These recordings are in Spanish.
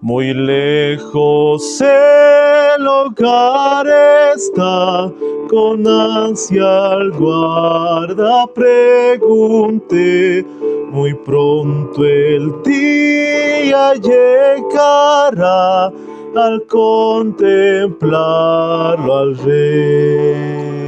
Muy lejos el hogar está, con ansia al guarda pregunté. Muy pronto el día llegará al contemplarlo al rey.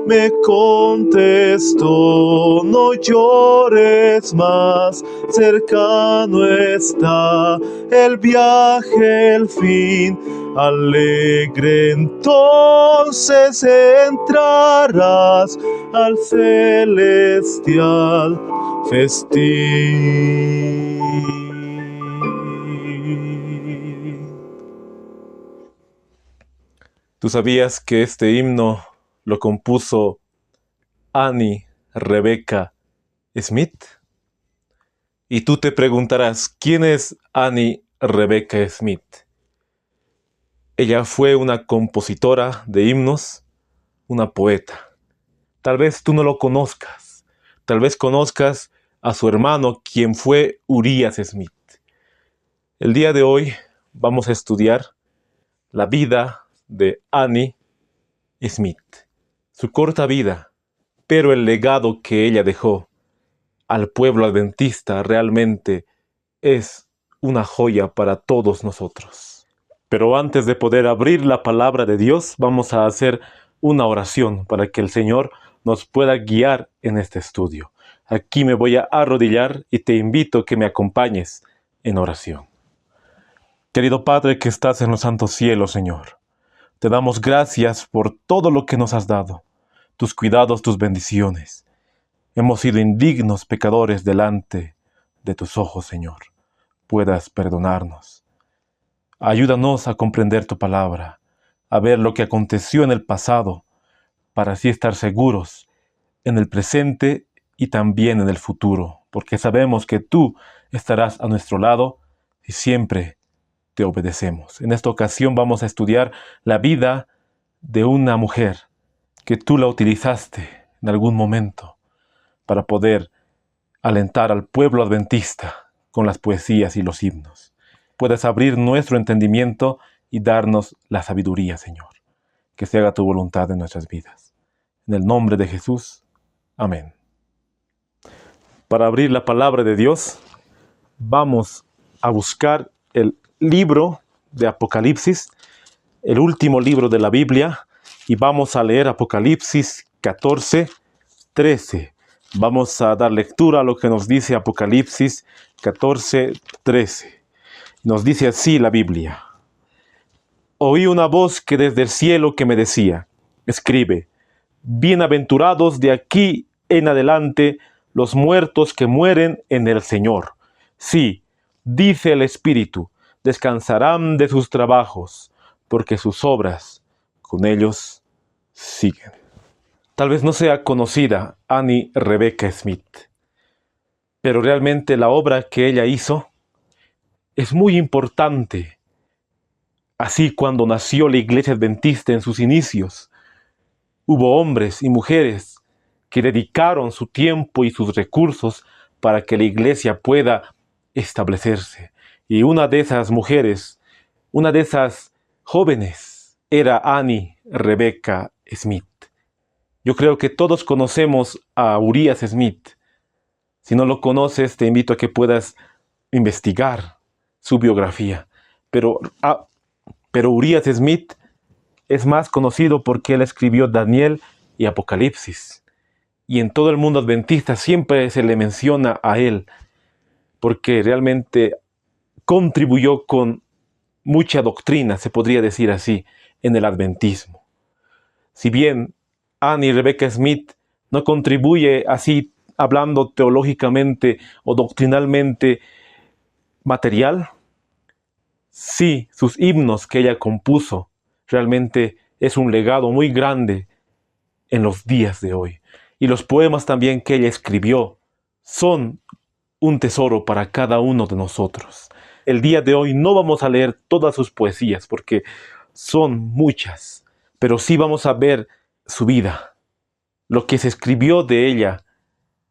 Me contestó, no llores más, cercano está el viaje, el fin. Alegre entonces entrarás al celestial festín. ¿Tú sabías que este himno lo compuso Annie Rebecca Smith? Y tú te preguntarás, ¿quién es Annie Rebecca Smith? Ella fue una compositora de himnos, una poeta. Tal vez tú no lo conozcas. Tal vez conozcas a su hermano, quien fue Urias Smith. El día de hoy vamos a estudiar la vida de Annie Smith. Su corta vida, pero el legado que ella dejó al pueblo adventista realmente es una joya para todos nosotros. Pero antes de poder abrir la palabra de Dios, vamos a hacer una oración para que el Señor nos pueda guiar en este estudio. Aquí me voy a arrodillar y te invito a que me acompañes en oración. Querido Padre que estás en los santos cielos, Señor, te damos gracias por todo lo que nos has dado, tus cuidados, tus bendiciones. Hemos sido indignos pecadores delante de tus ojos, Señor. Puedas perdonarnos. Ayúdanos a comprender tu palabra, a ver lo que aconteció en el pasado, para así estar seguros en el presente y también en el futuro, porque sabemos que tú estarás a nuestro lado y siempre te obedecemos. En esta ocasión vamos a estudiar la vida de una mujer que tú la utilizaste en algún momento para poder alentar al pueblo adventista con las poesías y los himnos. Puedes abrir nuestro entendimiento y darnos la sabiduría, Señor. Que se haga tu voluntad en nuestras vidas. En el nombre de Jesús. Amén. Para abrir la palabra de Dios, vamos a buscar el libro de Apocalipsis, el último libro de la Biblia, y vamos a leer Apocalipsis 14:13. Vamos a dar lectura a lo que nos dice Apocalipsis 14:13. Nos dice así la Biblia. Oí una voz que desde el cielo que me decía, escribe, bienaventurados de aquí en adelante los muertos que mueren en el Señor. Sí, dice el Espíritu, descansarán de sus trabajos, porque sus obras con ellos siguen. Tal vez no sea conocida Annie Rebecca Smith, pero realmente la obra que ella hizo es muy importante. Así cuando nació la Iglesia Adventista en sus inicios, hubo hombres y mujeres que dedicaron su tiempo y sus recursos para que la Iglesia pueda establecerse. Y una de esas mujeres, una de esas jóvenes, era Annie Rebecca Smith. Yo creo que todos conocemos a Urias Smith. Si no lo conoces, te invito a que puedas investigar su biografía. Pero Urias Smith es más conocido porque él escribió Daniel y Apocalipsis. Y en todo el mundo adventista siempre se le menciona a él, porque realmente contribuyó con mucha doctrina, se podría decir así, en el adventismo. Si bien Annie Rebecca Smith no contribuye así, hablando teológicamente o doctrinalmente material, sí, sus himnos que ella compuso realmente es un legado muy grande en los días de hoy. Y los poemas también que ella escribió son un tesoro para cada uno de nosotros. El día de hoy no vamos a leer todas sus poesías porque son muchas, pero sí vamos a ver su vida, lo que se escribió de ella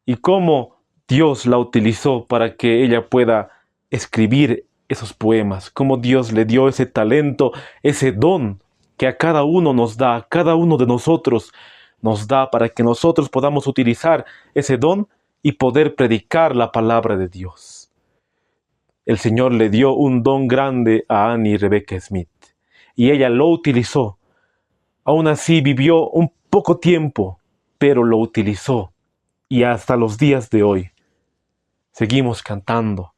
y cómo Dios la utilizó para que ella pueda escribir esos poemas, cómo Dios le dio ese talento, ese don que a cada uno nos da, a cada uno de nosotros nos da para que nosotros podamos utilizar ese don y poder predicar la palabra de Dios. El Señor le dio un don grande a Annie Rebecca Smith y ella lo utilizó. Aún así vivió un poco tiempo, pero lo utilizó y hasta los días de hoy seguimos cantando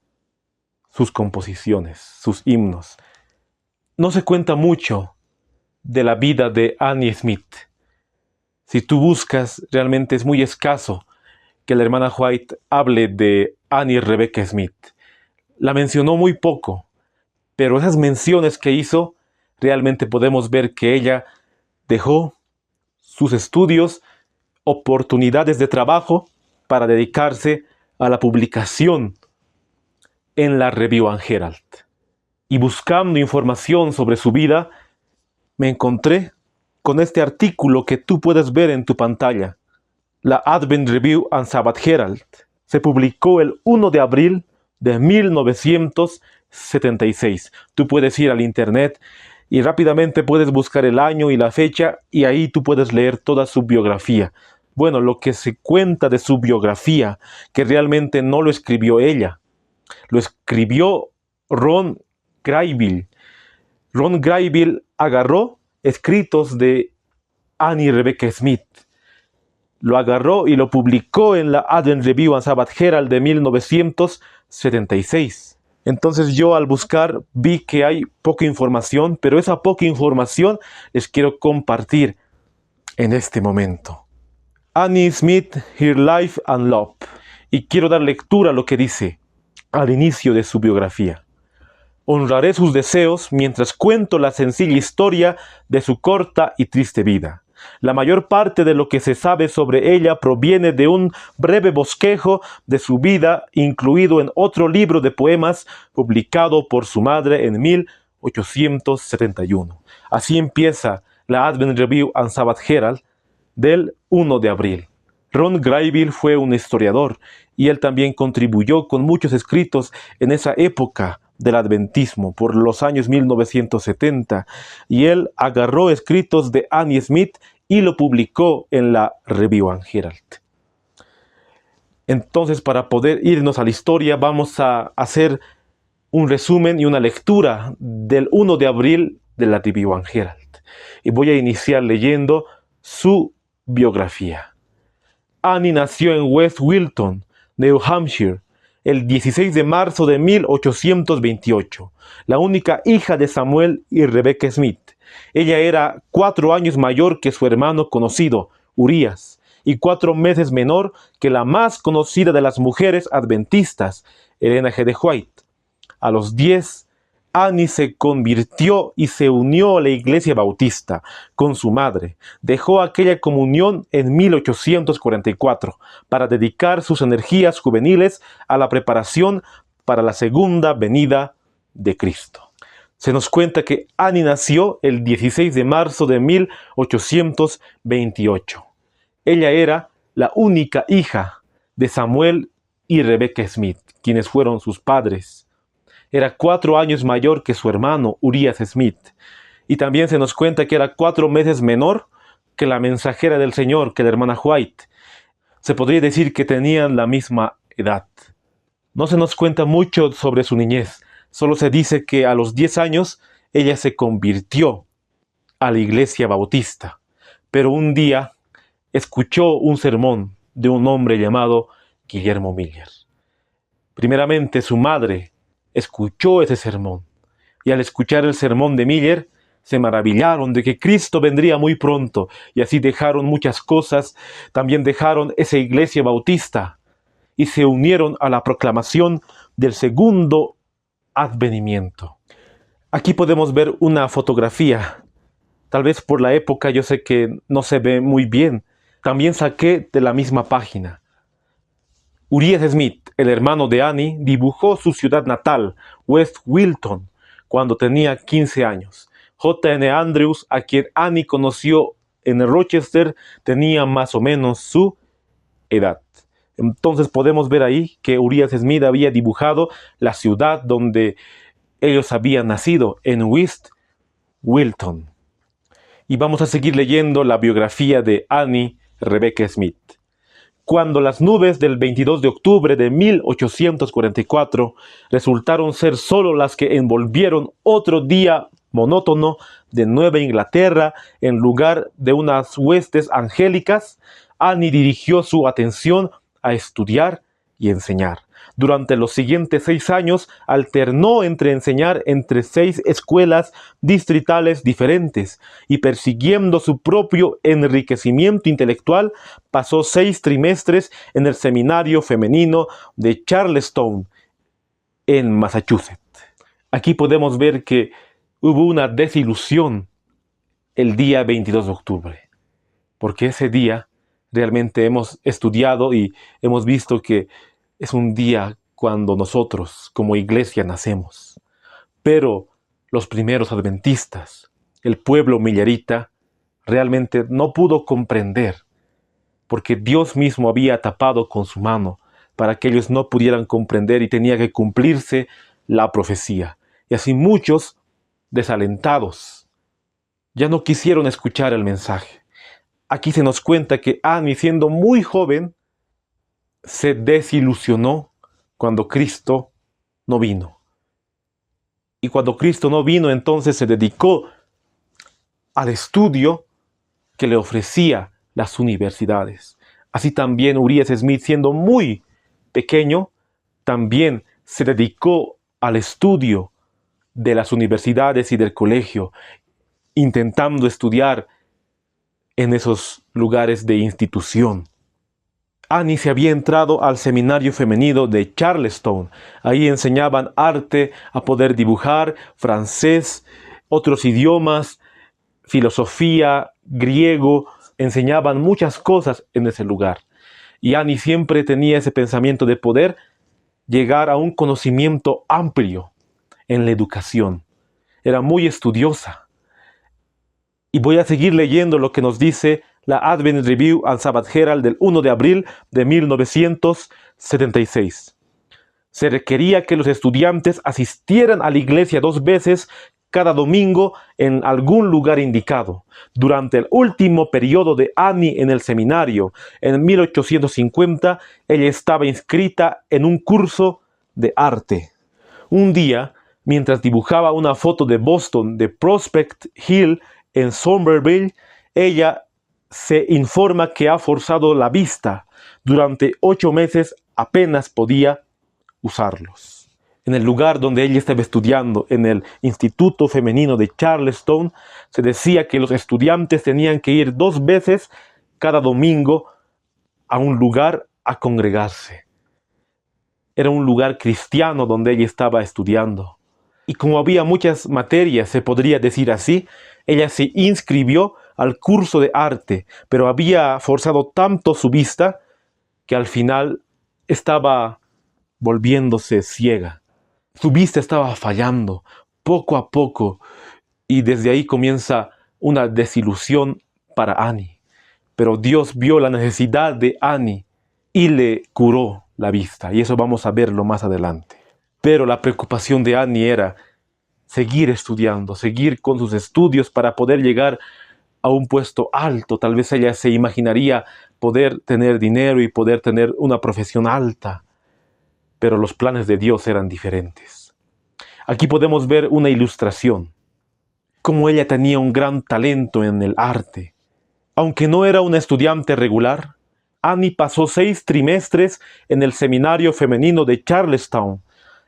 sus composiciones, sus himnos. No se cuenta mucho de la vida de Annie Smith. Si tú buscas, realmente es muy escaso que la hermana White hable de Annie Rebecca Smith. La mencionó muy poco, pero esas menciones que hizo, realmente podemos ver que ella dejó sus estudios, oportunidades de trabajo para dedicarse a la publicación en la Review and Herald. Y buscando información sobre su vida, me encontré con este artículo que tú puedes ver en tu pantalla. La Advent Review and Sabbath Herald se publicó el 1 de abril de 1976. Tú puedes ir al internet y rápidamente puedes buscar el año y la fecha y ahí tú puedes leer toda su biografía. Bueno, lo que se cuenta de su biografía, que realmente no lo escribió ella, lo escribió Ron Gryville. Ron Gryville agarró escritos de Annie Rebecca Smith, lo agarró y lo publicó en la Advent Review and Sabbath Herald de 1976. Entonces yo al buscar vi que hay poca información, pero esa poca información les quiero compartir en este momento. Annie Smith, Her Life and Love. Y quiero dar lectura a lo que dice al inicio de su biografía. Honraré sus deseos mientras cuento la sencilla historia de su corta y triste vida. La mayor parte de lo que se sabe sobre ella proviene de un breve bosquejo de su vida, incluido en otro libro de poemas publicado por su madre en 1871. Así empieza la Advent Review and Sabbath Herald del 1 de abril. Ron Gryville fue un historiador y él también contribuyó con muchos escritos en esa época del adventismo, por los años 1970, y él agarró escritos de Annie Smith y lo publicó en la Review and Herald. Entonces, para poder irnos a la historia, vamos a hacer un resumen y una lectura del 1 de abril de la Review and Herald. Y voy a iniciar leyendo su biografía. Annie nació en West Wilton, New Hampshire, el 16 de marzo de 1828, la única hija de Samuel y Rebecca Smith. Ella era 4 años mayor que su hermano conocido, Urías, y 4 meses menor que la más conocida de las mujeres adventistas, Elena G. de White. A los 10, Annie se convirtió y se unió a la Iglesia Bautista con su madre. Dejó aquella comunión en 1844 para dedicar sus energías juveniles a la preparación para la segunda venida de Cristo. Se nos cuenta que Annie nació el 16 de marzo de 1828. Ella era la única hija de Samuel y Rebecca Smith, quienes fueron sus padres. Era 4 años mayor que su hermano Urías Smith. Y también se nos cuenta que era 4 meses menor que la mensajera del Señor, que la hermana White. Se podría decir que tenían la misma edad. No se nos cuenta mucho sobre su niñez. Solo se dice que a los 10 años ella se convirtió a la Iglesia Bautista. Pero un día escuchó un sermón de un hombre llamado Guillermo Miller. Primeramente su madre escuchó ese sermón, y al escuchar el sermón de Miller, se maravillaron de que Cristo vendría muy pronto, y así dejaron muchas cosas, también dejaron esa iglesia bautista, y se unieron a la proclamación del segundo advenimiento. Aquí podemos ver una fotografía, tal vez por la época yo sé que no se ve muy bien, también saqué de la misma página. Urías Smith, el hermano de Annie, dibujó su ciudad natal, West Wilton, cuando tenía 15 años. J.N. Andrews, a quien Annie conoció en Rochester, tenía más o menos su edad. Entonces podemos ver ahí que Urías Smith había dibujado la ciudad donde ellos habían nacido en West Wilton. Y vamos a seguir leyendo la biografía de Annie Rebecca Smith. Cuando las nubes del 22 de octubre de 1844 resultaron ser solo las que envolvieron otro día monótono de Nueva Inglaterra en lugar de unas huestes angélicas, Annie dirigió su atención a estudiar y enseñar. Durante los siguientes 6 años alternó entre enseñar entre 6 escuelas distritales diferentes y persiguiendo su propio enriquecimiento intelectual, pasó 6 trimestres en el seminario femenino de Charlestown, en Massachusetts. Aquí podemos ver que hubo una desilusión el día 22 de octubre, porque ese día realmente hemos estudiado y hemos visto que es un día cuando nosotros como iglesia nacemos. Pero los primeros adventistas, el pueblo millerita, realmente no pudo comprender, porque Dios mismo había tapado con su mano para que ellos no pudieran comprender y tenía que cumplirse la profecía. Y así muchos, desalentados, ya no quisieron escuchar el mensaje. Aquí se nos cuenta que Annie, siendo muy joven, se desilusionó cuando Cristo no vino. Y cuando Cristo no vino, entonces se dedicó al estudio que le ofrecía las universidades. Así también Urias Smith, siendo muy pequeño, también se dedicó al estudio de las universidades y del colegio, intentando estudiar en esos lugares de institución. Annie se había entrado al seminario femenino de Charlestown. Ahí enseñaban arte, a poder dibujar, francés, otros idiomas, filosofía, griego. Enseñaban muchas cosas en ese lugar. Y Annie siempre tenía ese pensamiento de poder llegar a un conocimiento amplio en la educación. Era muy estudiosa. Y voy a seguir leyendo lo que nos dice la Advent Review and Sabbath Herald del 1 de abril de 1976. Se requería que los estudiantes asistieran a la iglesia 2 veces cada domingo en algún lugar indicado. Durante el último periodo de Annie en el seminario, en 1850, ella estaba inscrita en un curso de arte. Un día, mientras dibujaba una foto de Boston de Prospect Hill en Somerville, ella se informa que ha forzado la vista. Durante 8 meses apenas podía usarlos. En el lugar donde ella estaba estudiando, en el Instituto Femenino de Charlestown, se decía que los estudiantes tenían que ir 2 veces cada domingo a un lugar a congregarse. Era un lugar cristiano donde ella estaba estudiando. Y como había muchas materias, se podría decir así, ella se inscribió al curso de arte, pero había forzado tanto su vista que al final estaba volviéndose ciega. Su vista estaba fallando poco a poco y desde ahí comienza una desilusión para Annie. Pero Dios vio la necesidad de Annie y le curó la vista, y eso vamos a verlo más adelante. Pero la preocupación de Annie era seguir estudiando, seguir con sus estudios para poder llegar a un puesto alto. Tal vez ella se imaginaría poder tener dinero y poder tener una profesión alta, pero los planes de Dios eran diferentes. Aquí podemos ver una ilustración, cómo ella tenía un gran talento en el arte. Aunque no era una estudiante regular, Annie pasó 6 trimestres en el seminario femenino de Charlestown,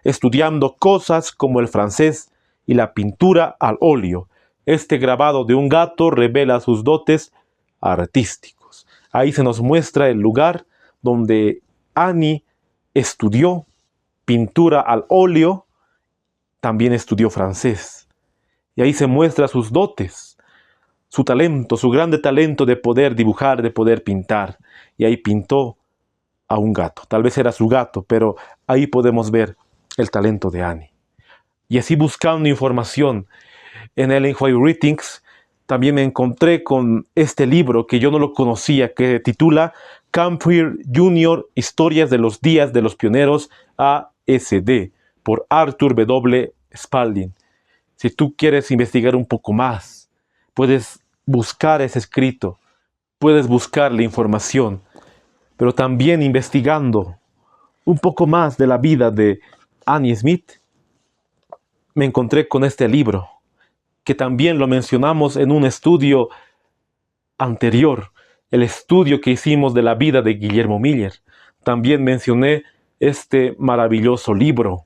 estudiando cosas como el francés y la pintura al óleo. Este grabado de un gato revela sus dotes artísticos. Ahí se nos muestra el lugar donde Annie estudió pintura al óleo, también estudió francés. Y ahí se muestra sus dotes, su talento, su grande talento de poder dibujar, de poder pintar. Y ahí pintó a un gato. Tal vez era su gato, pero ahí podemos ver el talento de Annie. Y así buscando información en Ellen White Writings, también me encontré con este libro que yo no lo conocía, que titula Campbell Jr. Historias de los Días de los Pioneros ASD, por Arthur W. Spalding. Si tú quieres investigar un poco más, puedes buscar ese escrito, puedes buscar la información, pero también investigando un poco más de la vida de Annie Smith, me encontré con este libro, que también lo mencionamos en un estudio anterior, el estudio que hicimos de la vida de Guillermo Miller. También mencioné este maravilloso libro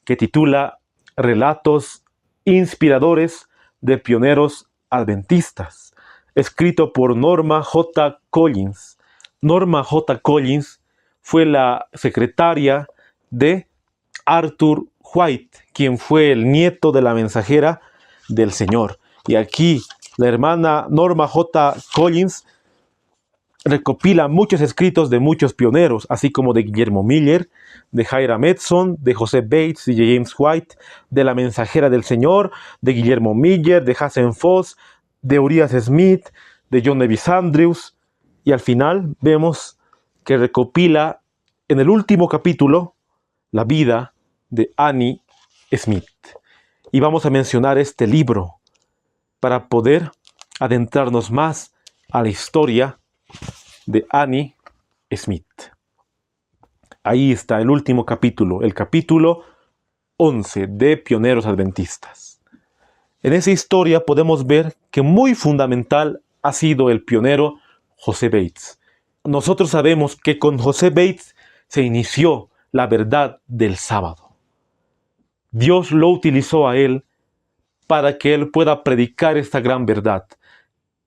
que titula Relatos inspiradores de pioneros adventistas, escrito por Norma J. Collins. Norma J. Collins fue la secretaria de Arthur White, quien fue el nieto de la mensajera del Señor. Y aquí la hermana Norma J. Collins recopila muchos escritos de muchos pioneros, así como de Guillermo Miller, de Hiram Edson, de José Bates y de James White, de la mensajera del Señor, de Guillermo Miller, de Hazen Foss, de Urias Smith, de John Davis Andrews, y al final vemos que recopila en el último capítulo la vida de Annie Smith. Y vamos a mencionar este libro para poder adentrarnos más a la historia de Annie Smith. Ahí está el último capítulo, el capítulo 11 de Pioneros Adventistas. En esa historia podemos ver que muy fundamental ha sido el pionero José Bates. Nosotros sabemos que con José Bates se inició la verdad del sábado. Dios lo utilizó a él para que él pueda predicar esta gran verdad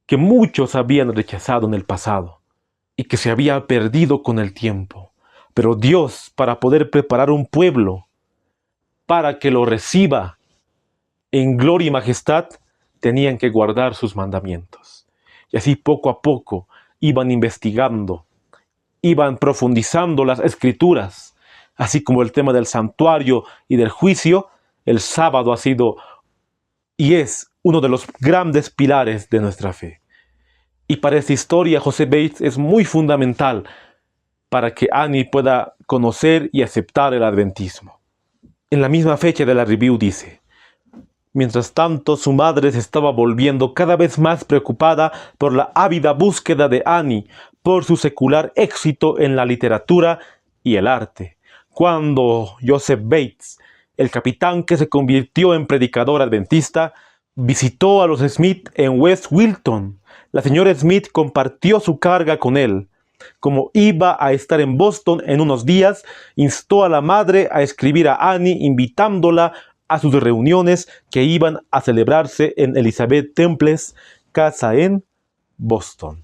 que muchos habían rechazado en el pasado y que se había perdido con el tiempo. Pero Dios, para poder preparar un pueblo para que lo reciba en gloria y majestad, tenían que guardar sus mandamientos. Y así poco a poco iban investigando, iban profundizando las escrituras, así como el tema del santuario y del juicio. El sábado ha sido y es uno de los grandes pilares de nuestra fe. Y para esta historia, José Bates es muy fundamental para que Annie pueda conocer y aceptar el adventismo. En la misma fecha de la review dice: mientras tanto, su madre se estaba volviendo cada vez más preocupada por la ávida búsqueda de Annie por su secular éxito en la literatura y el arte, cuando Joseph Bates, el capitán que se convirtió en predicador adventista, visitó a los Smith en West Wilton. La señora Smith compartió su carga con él. Como iba a estar en Boston en unos días, instó a la madre a escribir a Annie invitándola a sus reuniones que iban a celebrarse en Elizabeth Temple's casa en Boston.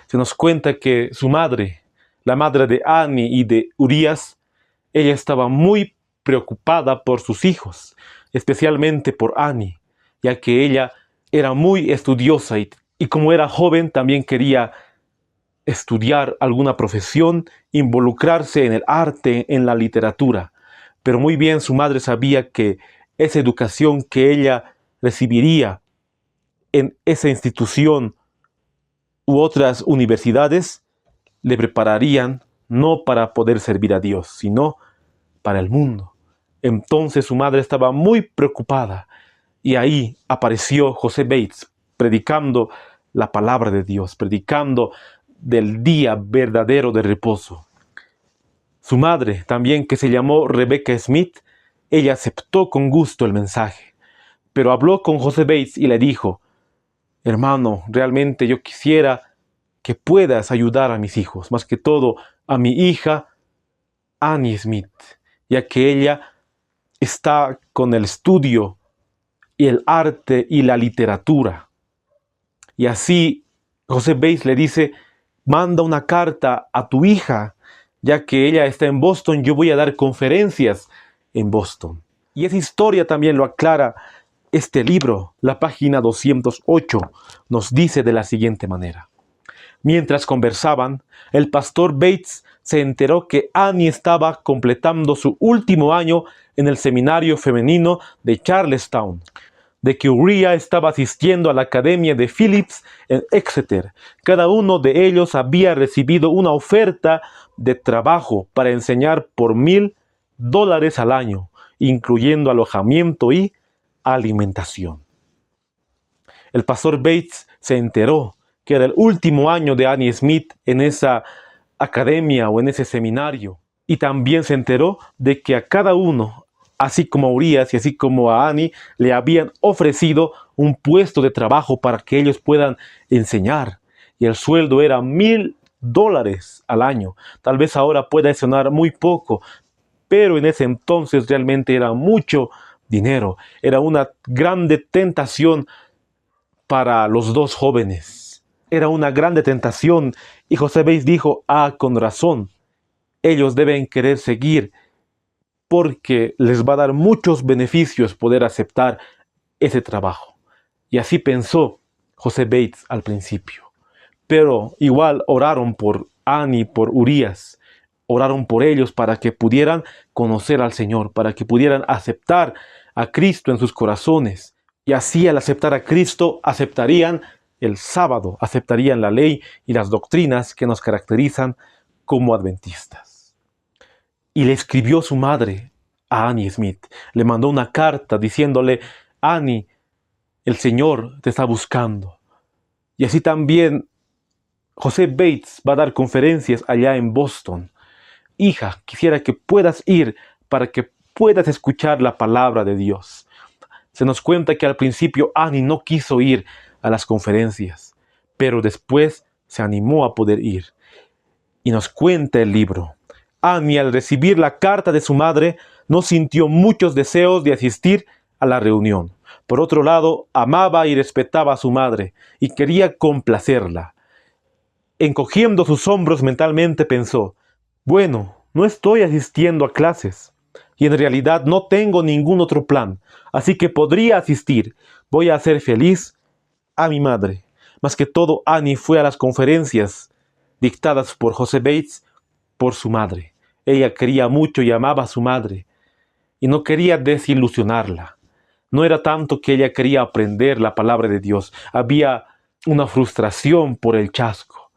Se nos cuenta que su madre, la madre de Annie y de Urias, ella estaba muy preocupada por sus hijos, especialmente por Annie, ya que ella era muy estudiosa y como era joven también quería estudiar alguna profesión, involucrarse en el arte, en la literatura. Pero muy bien su madre sabía que esa educación que ella recibiría en esa institución u otras universidades le prepararían no para poder servir a Dios, sino para el mundo. Entonces su madre estaba muy preocupada y ahí apareció José Bates predicando la palabra de Dios, predicando del día verdadero de reposo. Su madre, también que se llamó Rebecca Smith, ella aceptó con gusto el mensaje, pero habló con José Bates y le dijo: hermano, realmente yo quisiera que puedas ayudar a mis hijos, más que todo a mi hija Annie Smith, ya que ella está con el estudio y el arte y la literatura. Y así José Bates le dice: manda una carta a tu hija, ya que ella está en Boston, yo voy a dar conferencias en Boston. Y esa historia también lo aclara este libro. La página 208 nos dice de la siguiente manera: mientras conversaban, el pastor Bates se enteró que Annie estaba completando su último año en el seminario femenino de Charlestown, de que Uriah estaba asistiendo a la academia de Phillips en Exeter. Cada uno de ellos había recibido una oferta de trabajo para enseñar por $1,000 al año, incluyendo alojamiento y alimentación. El pastor Bates se enteró que era el último año de Annie Smith en esa academia o en ese seminario. Y también se enteró de que a cada uno, así como a Urias y así como a Annie, le habían ofrecido un puesto de trabajo para que ellos puedan enseñar. Y el sueldo era $1,000 al año. Tal vez ahora pueda sonar muy poco, pero en ese entonces realmente era mucho dinero. Era una grande tentación para los dos jóvenes. Era una grande tentación y José Bates dijo, con razón, ellos deben querer seguir porque les va a dar muchos beneficios poder aceptar ese trabajo. Y así pensó José Bates al principio. Pero igual oraron por Annie, por Urias. Oraron por ellos para que pudieran conocer al Señor, para que pudieran aceptar a Cristo en sus corazones. Y así al aceptar a Cristo, aceptarían el sábado, aceptarían la ley y las doctrinas que nos caracterizan como adventistas. Y le escribió su madre a Annie Smith. Le mandó una carta diciéndole, Annie, el Señor te está buscando. Y así también José Bates va a dar conferencias allá en Boston. Hija, quisiera que puedas ir para que puedas escuchar la palabra de Dios. Se nos cuenta que al principio Annie no quiso ir a las conferencias, pero después se animó a poder ir. Y nos cuenta el libro. Annie, al recibir la carta de su madre, no sintió muchos deseos de asistir a la reunión. Por otro lado, amaba y respetaba a su madre y quería complacerla. Encogiendo sus hombros mentalmente pensó, bueno, no estoy asistiendo a clases y en realidad no tengo ningún otro plan, así que podría asistir. Voy a hacer feliz a mi madre. Más que todo, Annie fue a las conferencias dictadas por José Bates por su madre. Ella quería mucho y amaba a su madre y no quería desilusionarla. No era tanto que ella quería aprender la palabra de Dios. Había una frustración por el chasco.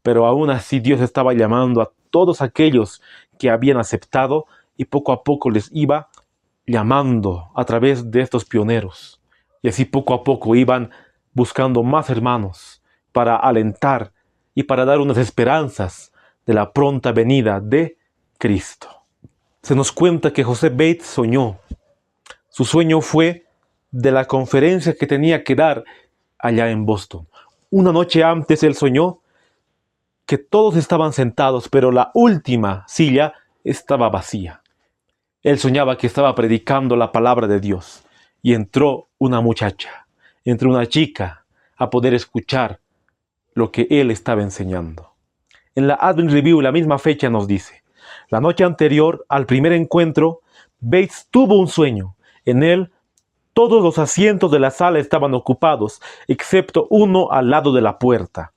Pero aún así Dios estaba llamando a todos aquellos que habían aceptado y poco a poco les iba llamando a través de estos pioneros. Y así poco a poco iban buscando más hermanos para alentar y para dar unas esperanzas de la pronta venida de Cristo. Se nos cuenta que José Bates soñó. Su sueño fue de la conferencia que tenía que dar allá en Boston. Una noche antes él soñó que todos estaban sentados, pero la última silla estaba vacía. Él soñaba que estaba predicando la palabra de Dios y entró una muchacha, entró una chica a poder escuchar lo que él estaba enseñando. En la Advent Review, la misma fecha nos dice, la noche anterior al primer encuentro, Bates tuvo un sueño. En él, todos los asientos de la sala estaban ocupados, excepto uno al lado de la puerta.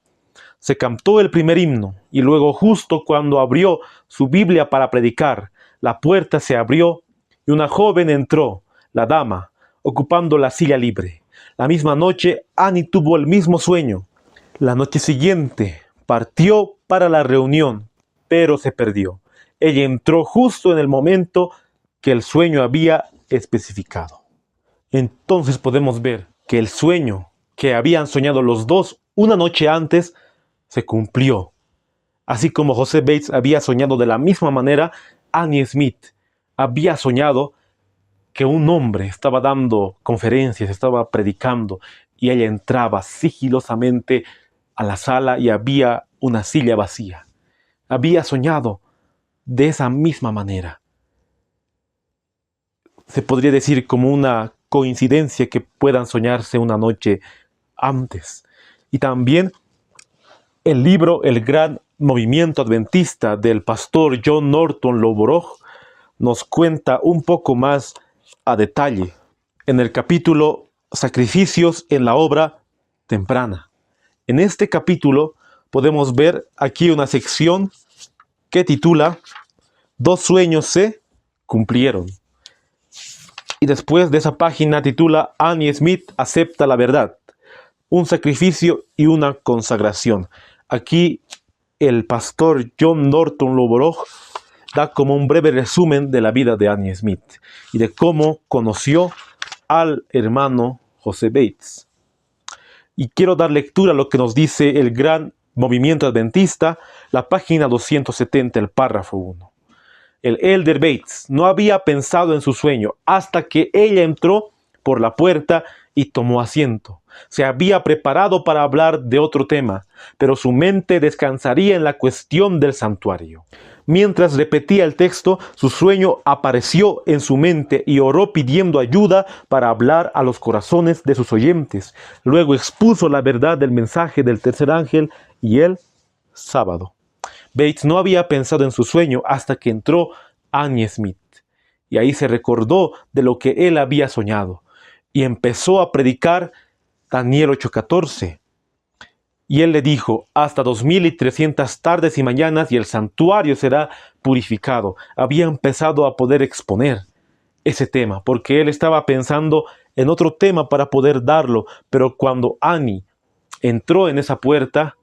Se cantó el primer himno y luego justo cuando abrió su Biblia para predicar, la puerta se abrió y una joven entró, la dama, ocupando la silla libre. La misma noche, Annie tuvo el mismo sueño. La noche siguiente, partió para la reunión, pero se perdió. Ella entró justo en el momento que el sueño había especificado. Entonces podemos ver que el sueño que habían soñado los dos una noche antes se cumplió. Así como José Bates había soñado de la misma manera, Annie Smith había soñado que un hombre estaba dando conferencias, estaba predicando, y ella entraba sigilosamente a la sala y había una silla vacía. Había soñado de esa misma manera. Se podría decir como una coincidencia que puedan soñarse una noche antes. Y también el libro El Gran Movimiento Adventista del pastor John Norton Lowborough nos cuenta un poco más a detalle en el capítulo Sacrificios en la obra temprana. En este capítulo podemos ver aquí una sección que titula Dos sueños se cumplieron. Y después de esa página titula Annie Smith acepta la verdad, un sacrificio y una consagración. Aquí el pastor John Norton Lowborough da como un breve resumen de la vida de Annie Smith y de cómo conoció al hermano José Bates. Y quiero dar lectura a lo que nos dice el Gran Movimiento Adventista, la página 270, el párrafo 1. El elder Bates no había pensado en su sueño hasta que ella entró por la puerta y tomó asiento. Se había preparado para hablar de otro tema, pero su mente descansaría en la cuestión del santuario. Mientras repetía el texto, su sueño apareció en su mente y oró pidiendo ayuda para hablar a los corazones de sus oyentes. Luego expuso la verdad del mensaje del tercer ángel y el sábado. Bates no había pensado en su sueño hasta que entró Annie Smith, y ahí se recordó de lo que él había soñado, y empezó a predicar Daniel 8:14. Y él le dijo: hasta 2300 tardes y mañanas y el santuario será purificado. Había empezado a poder exponer ese tema, porque él estaba pensando en otro tema para poder darlo, pero cuando Annie entró en esa puerta,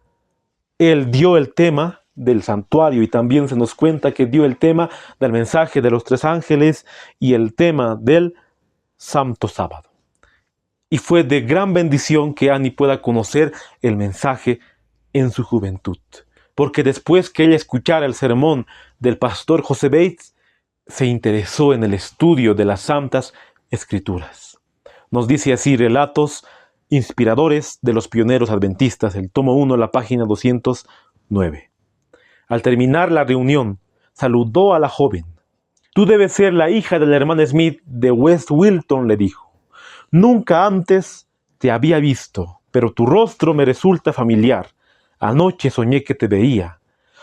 él dio el tema del santuario, y también se nos cuenta que dio el tema del mensaje de los tres ángeles y el tema del Santo Sábado. Y fue de gran bendición que Annie pueda conocer el mensaje en su juventud, porque después que ella escuchara el sermón del pastor José Bates, se interesó en el estudio de las Santas Escrituras. Nos dice así Relatos Inspiradores de los Pioneros Adventistas, el tomo 1, la página 209. Al terminar la reunión, saludó a la joven. «Tú debes ser la hija de la hermana Smith de West Wilton», le dijo. «Nunca antes te había visto, pero tu rostro me resulta familiar. Anoche soñé que te veía».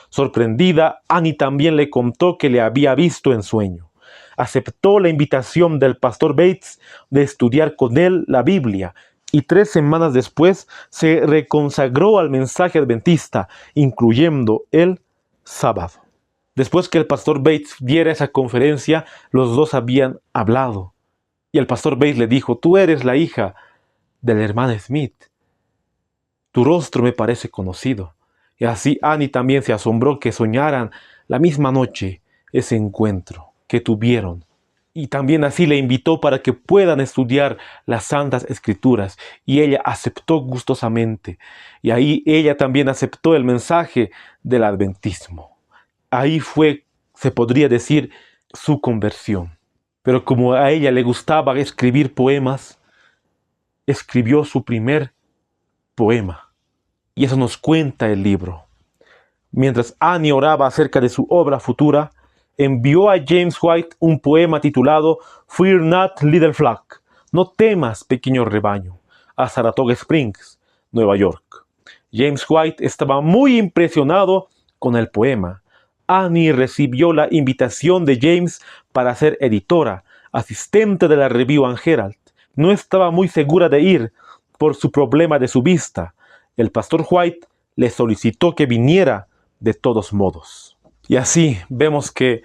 Sorprendida, Annie también le contó que le había visto en sueño. Aceptó la invitación del pastor Bates de estudiar con él la Biblia, y 3 semanas después se reconsagró al mensaje adventista, incluyendo el sábado. Después que el pastor Bates diera esa conferencia, los dos habían hablado. Y el pastor Bates le dijo: «Tú eres la hija de la hermana Smith. Tu rostro me parece conocido». Y así Annie también se asombró que soñaran la misma noche ese encuentro que tuvieron. Y también así le invitó para que puedan estudiar las Santas Escrituras. Y ella aceptó gustosamente. Y ahí ella también aceptó el mensaje del adventismo. Ahí fue, se podría decir, su conversión. Pero como a ella le gustaba escribir poemas, escribió su primer poema. Y eso nos cuenta el libro. Mientras Annie oraba acerca de su obra futura, envió a James White un poema titulado Fear Not, Little Flock, no temas, pequeño rebaño, a Saratoga Springs, Nueva York. James White estaba muy impresionado con el poema. Annie recibió la invitación de James para ser editora, asistente de la Review and Herald. No estaba muy segura de ir por su problema de su vista. El pastor White le solicitó que viniera de todos modos. Y así vemos que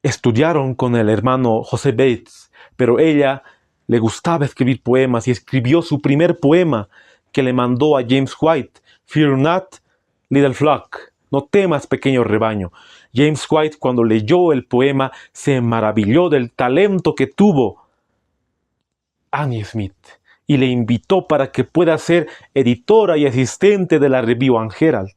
estudiaron con el hermano José Bates, pero ella le gustaba escribir poemas y escribió su primer poema que le mandó a James White, Fear Not, Little Flock, no temas, pequeño rebaño. James White, cuando leyó el poema, se maravilló del talento que tuvo Annie Smith y le invitó para que pueda ser editora y asistente de la Review and Herald.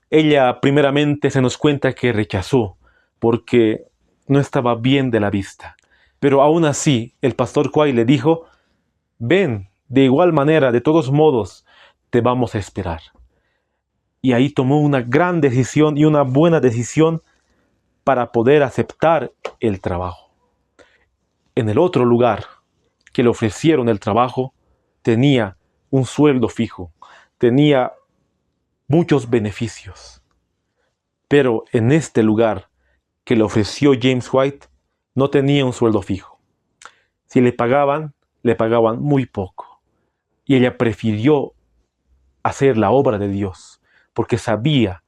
Ella primeramente se nos cuenta que rechazó porque no estaba bien de la vista. Pero aún así, el pastor White le dijo: «Ven, de igual manera, de todos modos, te vamos a esperar». Y ahí tomó una gran decisión y una buena decisión para poder aceptar el trabajo. En el otro lugar que le ofrecieron el trabajo, tenía un sueldo fijo, tenía muchos beneficios. Pero en este lugar que le ofreció James White, no tenía un sueldo fijo. Si le pagaban muy poco. Y ella prefirió hacer la obra de Dios, porque sabía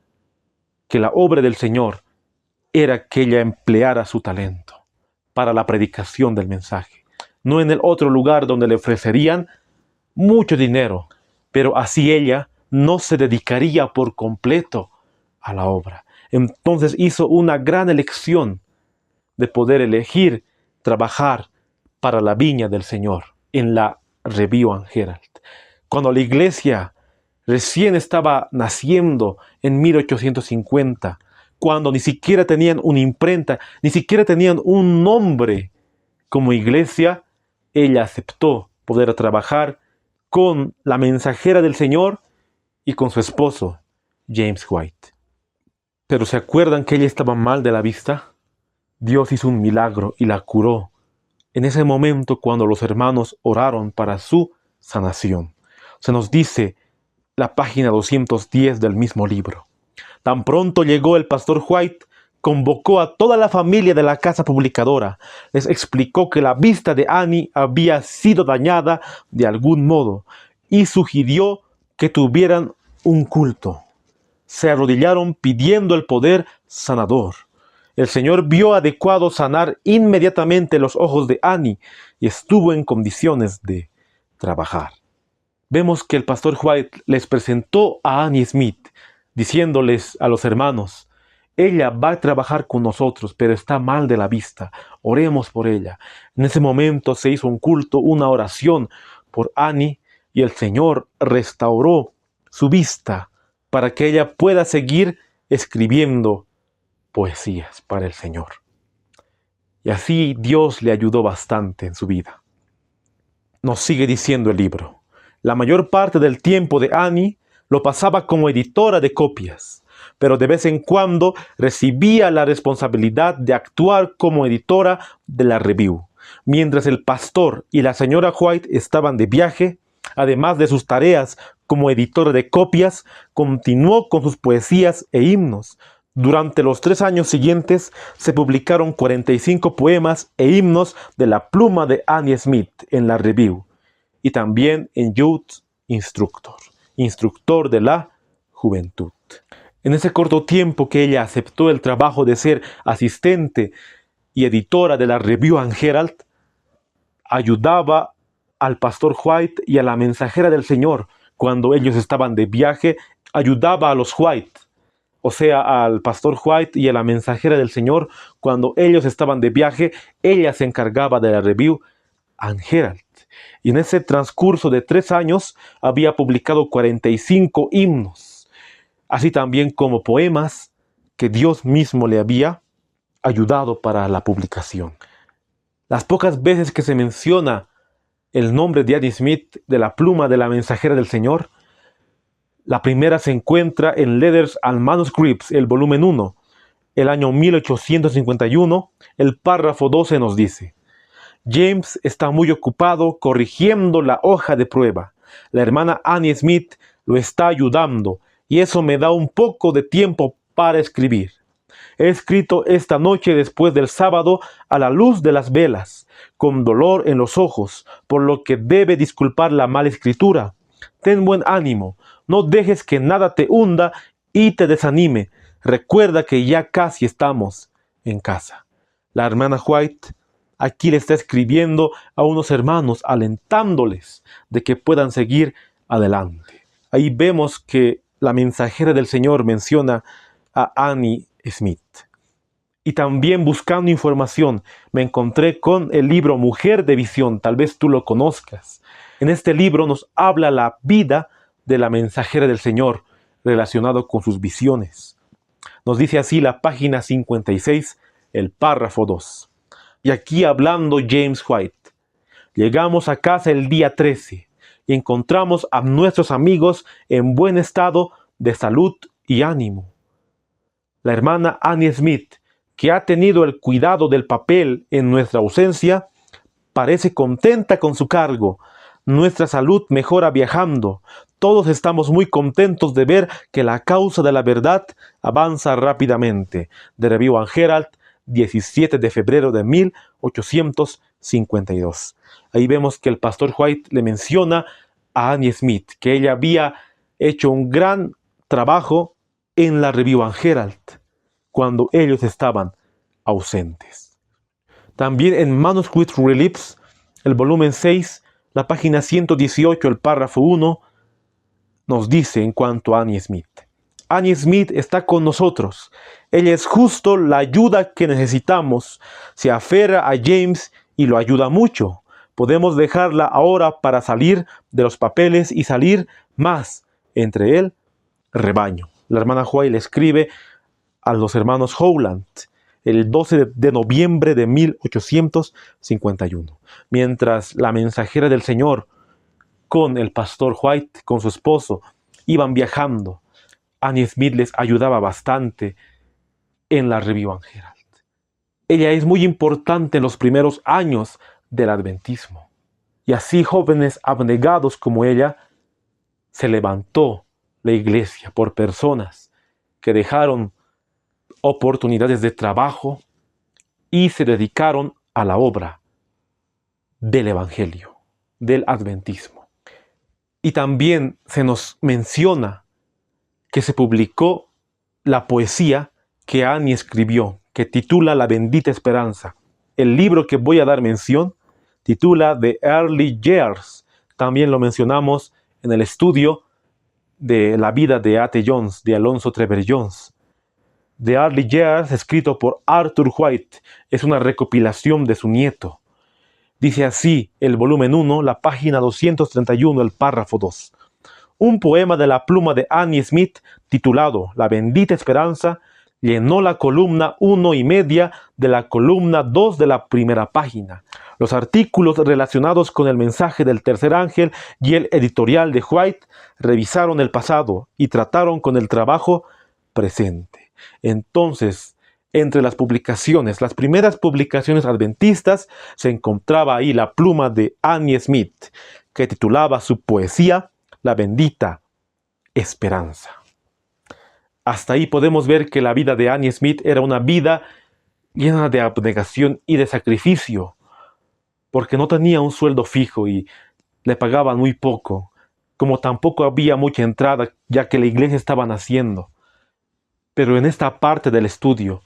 que la obra del Señor era que ella empleara su talento para la predicación del mensaje. No en el otro lugar donde le ofrecerían mucho dinero, pero así ella no se dedicaría por completo a la obra. Entonces hizo una gran elección de poder elegir trabajar para la viña del Señor en la Review and Herald. Cuando la iglesia recién estaba naciendo en 1850, cuando ni siquiera tenían una imprenta, ni siquiera tenían un nombre como iglesia, ella aceptó poder trabajar con la mensajera del Señor y con su esposo, James White. Pero ¿se acuerdan que ella estaba mal de la vista? Dios hizo un milagro y la curó en ese momento cuando los hermanos oraron para su sanación. Se nos dice la página 210 del mismo libro. Tan pronto llegó el pastor White, convocó a toda la familia de la casa publicadora. Les explicó que la vista de Annie había sido dañada de algún modo y sugirió que tuvieran un culto. Se arrodillaron pidiendo el poder sanador. El Señor vio adecuado sanar inmediatamente los ojos de Annie y estuvo en condiciones de trabajar. Vemos que el pastor White les presentó a Annie Smith, diciéndoles a los hermanos: ella va a trabajar con nosotros, pero está mal de la vista. Oremos por ella. En ese momento se hizo un culto, una oración por Annie, y el Señor restauró su vista para que ella pueda seguir escribiendo poesías para el Señor. Y así Dios le ayudó bastante en su vida. Nos sigue diciendo el libro: la mayor parte del tiempo de Annie lo pasaba como editora de copias, pero de vez en cuando recibía la responsabilidad de actuar como editora de la Review. Mientras el pastor y la señora White estaban de viaje, además de sus tareas como editora de copias, continuó con sus poesías e himnos. Durante los 3 años siguientes se publicaron 45 poemas e himnos de la pluma de Annie Smith en la Review y también en Youth Instructor, instructor de la juventud. En ese corto tiempo que ella aceptó el trabajo de ser asistente y editora de la Review and Herald, ayudaba al pastor White y a la mensajera del Señor cuando ellos estaban de viaje. Ayudaba a los White, o sea, al pastor White y a la mensajera del Señor cuando ellos estaban de viaje. Ella se encargaba de la Review and Herald. Y en ese transcurso de 3 años había publicado 45 himnos, así también como poemas que Dios mismo le había ayudado para la publicación. Las pocas veces que se menciona el nombre de Annie Smith de la pluma de la mensajera del Señor, la primera se encuentra en Letters and Manuscripts, el volumen 1, el año 1851, el párrafo 12 nos dice: James está muy ocupado corrigiendo la hoja de prueba. La hermana Annie Smith lo está ayudando y eso me da un poco de tiempo para escribir. He escrito esta noche después del sábado a la luz de las velas, con dolor en los ojos, por lo que debe disculpar la mala escritura. Ten buen ánimo, no dejes que nada te hunda y te desanime. Recuerda que ya casi estamos en casa. La hermana White aquí le está escribiendo a unos hermanos, alentándoles de que puedan seguir adelante. Ahí vemos que la mensajera del Señor menciona a Annie Smith. Y también buscando información, me encontré con el libro Mujer de Visión, tal vez tú lo conozcas. En este libro nos habla la vida de la mensajera del Señor relacionado con sus visiones. Nos dice así la página 56, el párrafo 2. Y aquí hablando James White: llegamos a casa el día 13 y encontramos a nuestros amigos en buen estado de salud y ánimo. La hermana Annie Smith, que ha tenido el cuidado del papel en nuestra ausencia, parece contenta con su cargo. Nuestra salud mejora viajando. Todos estamos muy contentos de ver que la causa de la verdad avanza rápidamente. De Review and Herald, 17 de febrero de 1852. Ahí vemos que el pastor White le menciona a Annie Smith que ella había hecho un gran trabajo en la Review and Herald cuando ellos estaban ausentes. También en Manuscript Reliefs, el volumen 6, la página 118, el párrafo 1, nos dice en cuanto a Annie Smith: Annie Smith está con nosotros. Ella es justo la ayuda que necesitamos. Se aferra a James y lo ayuda mucho. Podemos dejarla ahora para salir de los papeles y salir más entre el rebaño. La hermana White le escribe a los hermanos Howland el 12 de noviembre de 1851. Mientras la mensajera del Señor con el pastor White, con su esposo, iban viajando, Annie Smith les ayudaba bastante en la Review and Herald. Ella es muy importante en los primeros años del adventismo. Y así jóvenes abnegados como ella, se levantó la iglesia por personas que dejaron oportunidades de trabajo y se dedicaron a la obra del evangelio, del adventismo. Y también se nos menciona que se publicó la poesía que Annie escribió, que titula La bendita esperanza. El libro que voy a dar mención titula The Early Years. También lo mencionamos en el estudio de la vida de A.T. Jones, de Alonzo Trevor Jones. The Early Years, escrito por Arthur White, es una recopilación de su nieto. Dice así el volumen 1, la página 231, el párrafo 2. Un poema de la pluma de Annie Smith, titulado La bendita esperanza, llenó la columna 1.5 de la columna 2 de la primera página. Los artículos relacionados con el mensaje del tercer ángel y el editorial de White revisaron el pasado y trataron con el trabajo presente. Entonces, entre las publicaciones, las primeras publicaciones adventistas, se encontraba ahí la pluma de Annie Smith, que titulaba su poesía La bendita esperanza. Hasta ahí podemos ver que la vida de Annie Smith era una vida llena de abnegación y de sacrificio, porque no tenía un sueldo fijo y le pagaban muy poco, como tampoco había mucha entrada, ya que la iglesia estaba naciendo. Pero en esta parte del estudio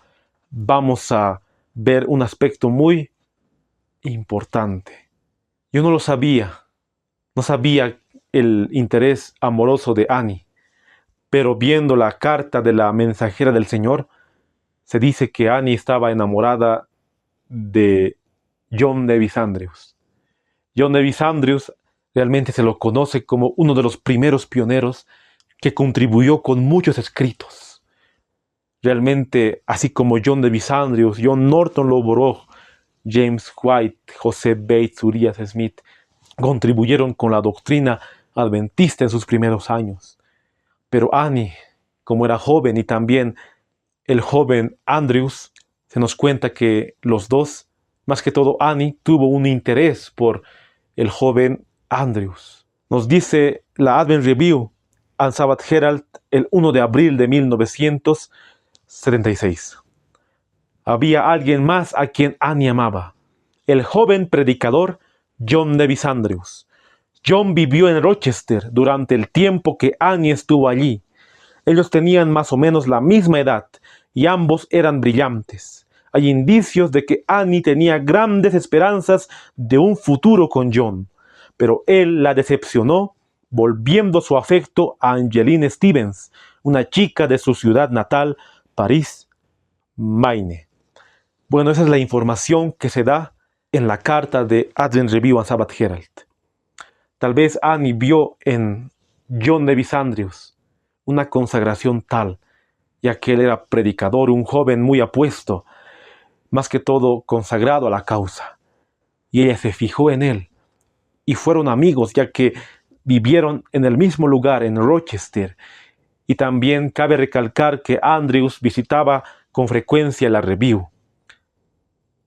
vamos a ver un aspecto muy importante. Yo no lo sabía, no sabía el interés amoroso de Annie, pero viendo la carta de la mensajera del Señor, se dice que Annie estaba enamorada de John Davis Andrews. John Davis Andrews realmente se lo conoce como uno de los primeros pioneros que contribuyó con muchos escritos. Realmente, así como John Davis Andrews, John Norton Lowborough, James White, José Bates, Urias Smith, contribuyeron con la doctrina adventista en sus primeros años. Pero Annie, como era joven, y también el joven Andrews, se nos cuenta que los dos, más que todo Annie, tuvo un interés por el joven Andrews. Nos dice la Advent Review and Sabbath Herald el 1 de abril de 1976. Había alguien más a quien Annie amaba, el joven predicador John Davis Andrews. John vivió en Rochester durante el tiempo que Annie estuvo allí. Ellos tenían más o menos la misma edad y ambos eran brillantes. Hay indicios de que Annie tenía grandes esperanzas de un futuro con John, pero él la decepcionó, volviendo su afecto a Angeline Stevens, una chica de su ciudad natal, París, Maine. Bueno, esa es la información que se da en la carta de Advent Review and Sabbath Herald. Tal vez Annie vio en John Davis Andrews una consagración tal, ya que él era predicador, un joven muy apuesto, más que todo consagrado a la causa. Y ella se fijó en él, y fueron amigos, ya que vivieron en el mismo lugar, en Rochester. Y también cabe recalcar que Andrews visitaba con frecuencia la Review.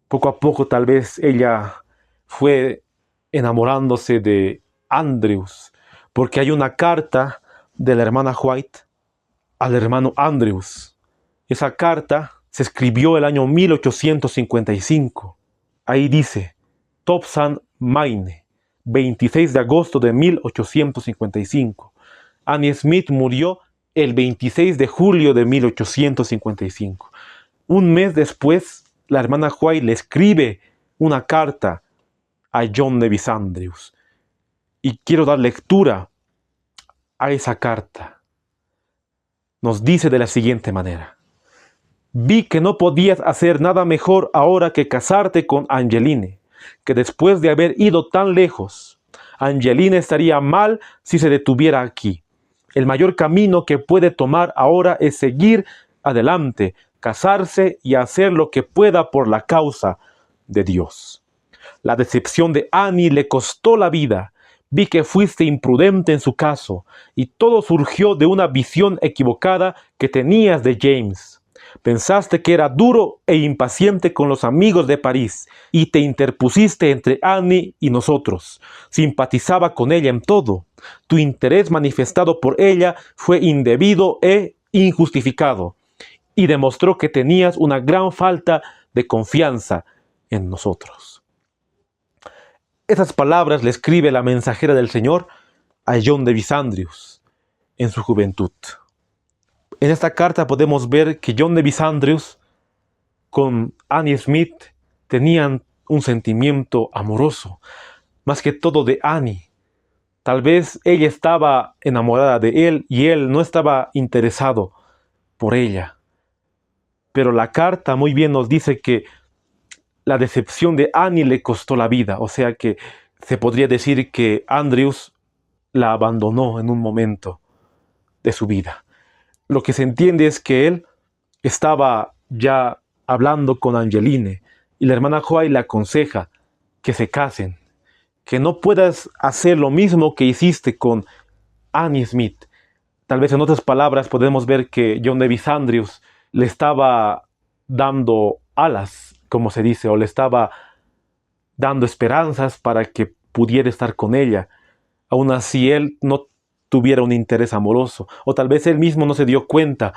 Poco a poco tal vez ella fue enamorándose de Andrews, porque hay una carta de la hermana White al hermano Andrews. Esa carta se escribió el año 1855. Ahí dice, Towson, Maine, 26 de agosto de 1855. Annie Smith murió el 26 de julio de 1855. Un mes después, la hermana White le escribe una carta a John Davis Andrews. Y quiero dar lectura a esa carta. nos dice de la siguiente manera: vi que no podías hacer nada mejor ahora que casarte con Angeline, que después de haber ido tan lejos. Angeline estaría mal si se detuviera aquí. El mayor camino que puede tomar ahora es seguir adelante, casarse y hacer lo que pueda por la causa de Dios. La decepción de Annie le costó la vida. Vi que fuiste imprudente en su caso, y todo surgió de una visión equivocada que tenías de James. Pensaste que era duro e impaciente con los amigos de París, y te interpusiste entre Annie y nosotros. Simpatizaba con ella en todo. Tu interés manifestado por ella fue indebido e injustificado, y demostró que tenías una gran falta de confianza en nosotros. Esas palabras le escribe la mensajera del Señor a John Davis Andrews en su juventud. En esta carta podemos ver que John Davis Andrews con Annie Smith tenían un sentimiento amoroso, más que todo de Annie. Tal vez ella estaba enamorada de él y él no estaba interesado por ella. Pero la carta muy bien nos dice que la decepción de Annie le costó la vida, o sea que se podría decir que Andrews la abandonó en un momento de su vida. Lo que se entiende es que él estaba ya hablando con Angeline y la hermana White le aconseja que se casen, que no puedas hacer lo mismo que hiciste con Annie Smith. Tal vez en otras palabras podemos ver que John Davis Andrews le estaba dando alas, como se dice, o le estaba dando esperanzas para que pudiera estar con ella. Aún así él no tuviera un interés amoroso, o tal vez él mismo no se dio cuenta,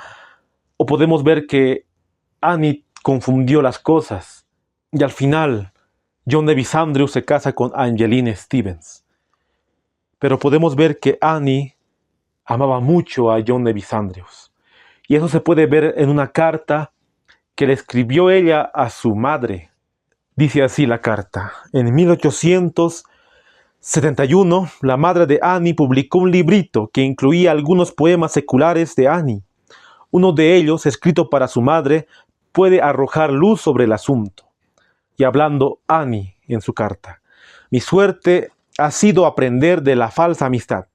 o podemos ver que Annie confundió las cosas, y al final John Davis Andrews se casa con Angeline Stevens. Pero podemos ver que Annie amaba mucho a John Davis Andrews, y eso se puede ver en una carta que le escribió ella a su madre. Dice así la carta: en 1871, la madre de Annie publicó un librito que incluía algunos poemas seculares de Annie. Uno de ellos, escrito para su madre, puede arrojar luz sobre el asunto. Y hablando Annie en su carta: mi suerte ha sido aprender de la falsa amistad,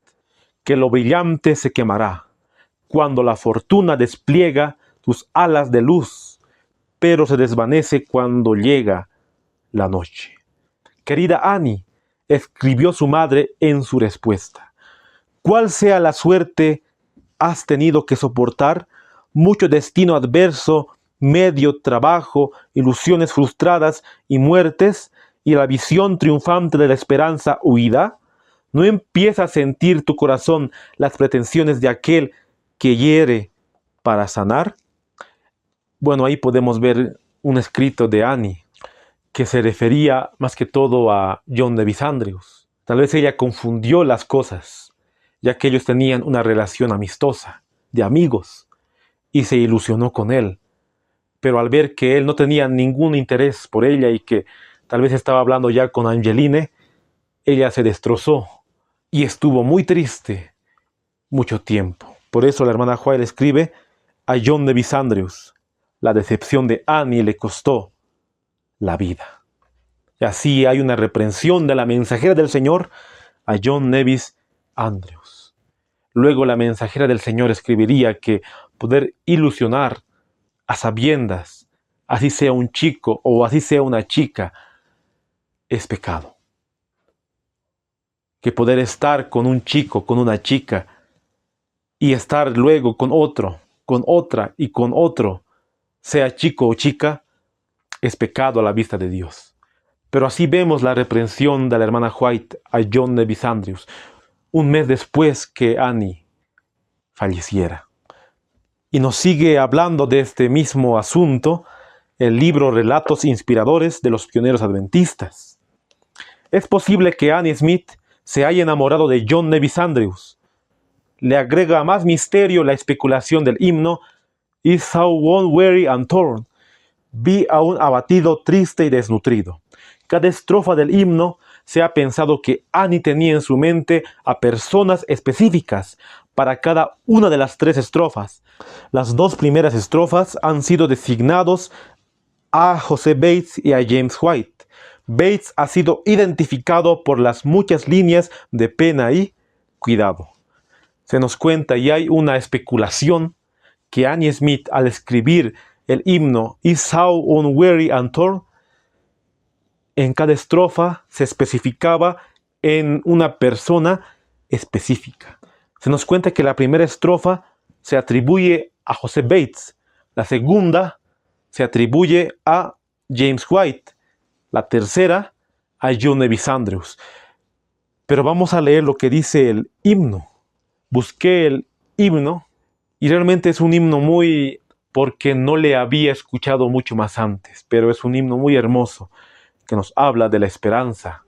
que lo brillante se quemará, cuando la fortuna despliega sus alas de luz, pero se desvanece cuando llega la noche. Querida Annie, escribió su madre en su respuesta, cuál sea la suerte has tenido que soportar, mucho destino adverso, medio trabajo, ilusiones frustradas y muertes, y la visión triunfante de la esperanza huida. ¿No empieza a sentir tu corazón las pretensiones de aquel que hiere para sanar? Bueno, ahí podemos ver un escrito de Annie que se refería más que todo a John Davis Andrews. Tal vez ella confundió las cosas, ya que ellos tenían una relación amistosa, de amigos, y se ilusionó con él. Pero al ver que él no tenía ningún interés por ella y que tal vez estaba hablando ya con Angeline, ella se destrozó y estuvo muy triste mucho tiempo. Por eso la hermana White escribe a John Davis Andrews: la decepción de Annie le costó la vida. Y así hay una reprensión de la mensajera del Señor a John Davis Andrews. Luego la mensajera del Señor escribiría que poder ilusionar a sabiendas, así sea un chico o así sea una chica, es pecado. Que poder estar con un chico, con una chica, y estar luego con otro, con otra y con otro, sea chico o chica, es pecado a la vista de Dios. Pero así vemos la reprensión de la hermana White a John Davis Andrews, un mes después que Annie falleciera. Y nos sigue hablando de este mismo asunto el libro Relatos Inspiradores de los Pioneros Adventistas. Es posible que Annie Smith se haya enamorado de John Davis Andrews. Le agrega más misterio la especulación del himno Is so one weary and torn. Vi a un abatido, triste y desnutrido. Cada estrofa del himno se ha pensado que Annie tenía en su mente a personas específicas para cada una de las 3 estrofas. Las 2 primeras estrofas han sido designados a José Bates y a James White. Bates ha sido identificado por las muchas líneas de pena y cuidado. Se nos cuenta y hay una especulación que Annie Smith, al escribir el himno Is How Unweary and Torn, en cada estrofa se especificaba en una persona específica. Se nos cuenta que la primera estrofa se atribuye a José Bates, la segunda se atribuye a James White, la tercera a John Nevis Andrews. Pero vamos a leer lo que dice el himno. Busqué el himno y realmente es un himno porque no le había escuchado mucho más antes, pero es un himno muy hermoso que nos habla de la esperanza.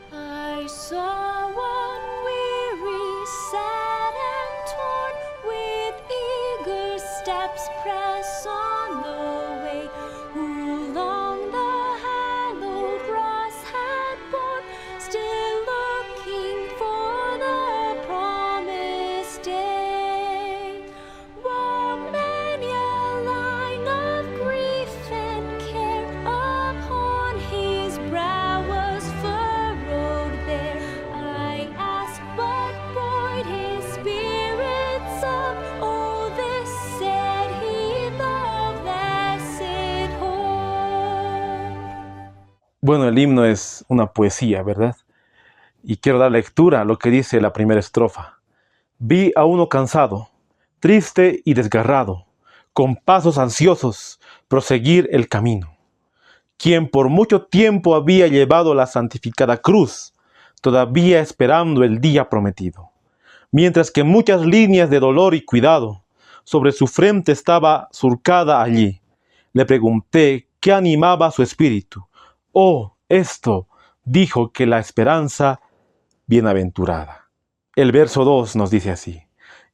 I saw one weary, sad and torn, with eager steps press on the way, who long the hallowed cross had borne, still looking for the promised day. While many a line of grief and care upon his brow was furrowed there, I asked what buoyed his spirits up. Oh, this said he, the blessed hope. Bueno, el himno es una poesía, ¿verdad? Y quiero dar lectura a lo que dice la primera estrofa. Vi a uno cansado, triste y desgarrado, con pasos ansiosos, proseguir el camino, quien por mucho tiempo había llevado la santificada cruz, todavía esperando el día prometido, mientras que muchas líneas de dolor y cuidado sobre su frente estaba surcada allí. Le pregunté qué animaba su espíritu. Oh, esto, dijo, que la esperanza bienaventurada. El verso 2 nos dice así: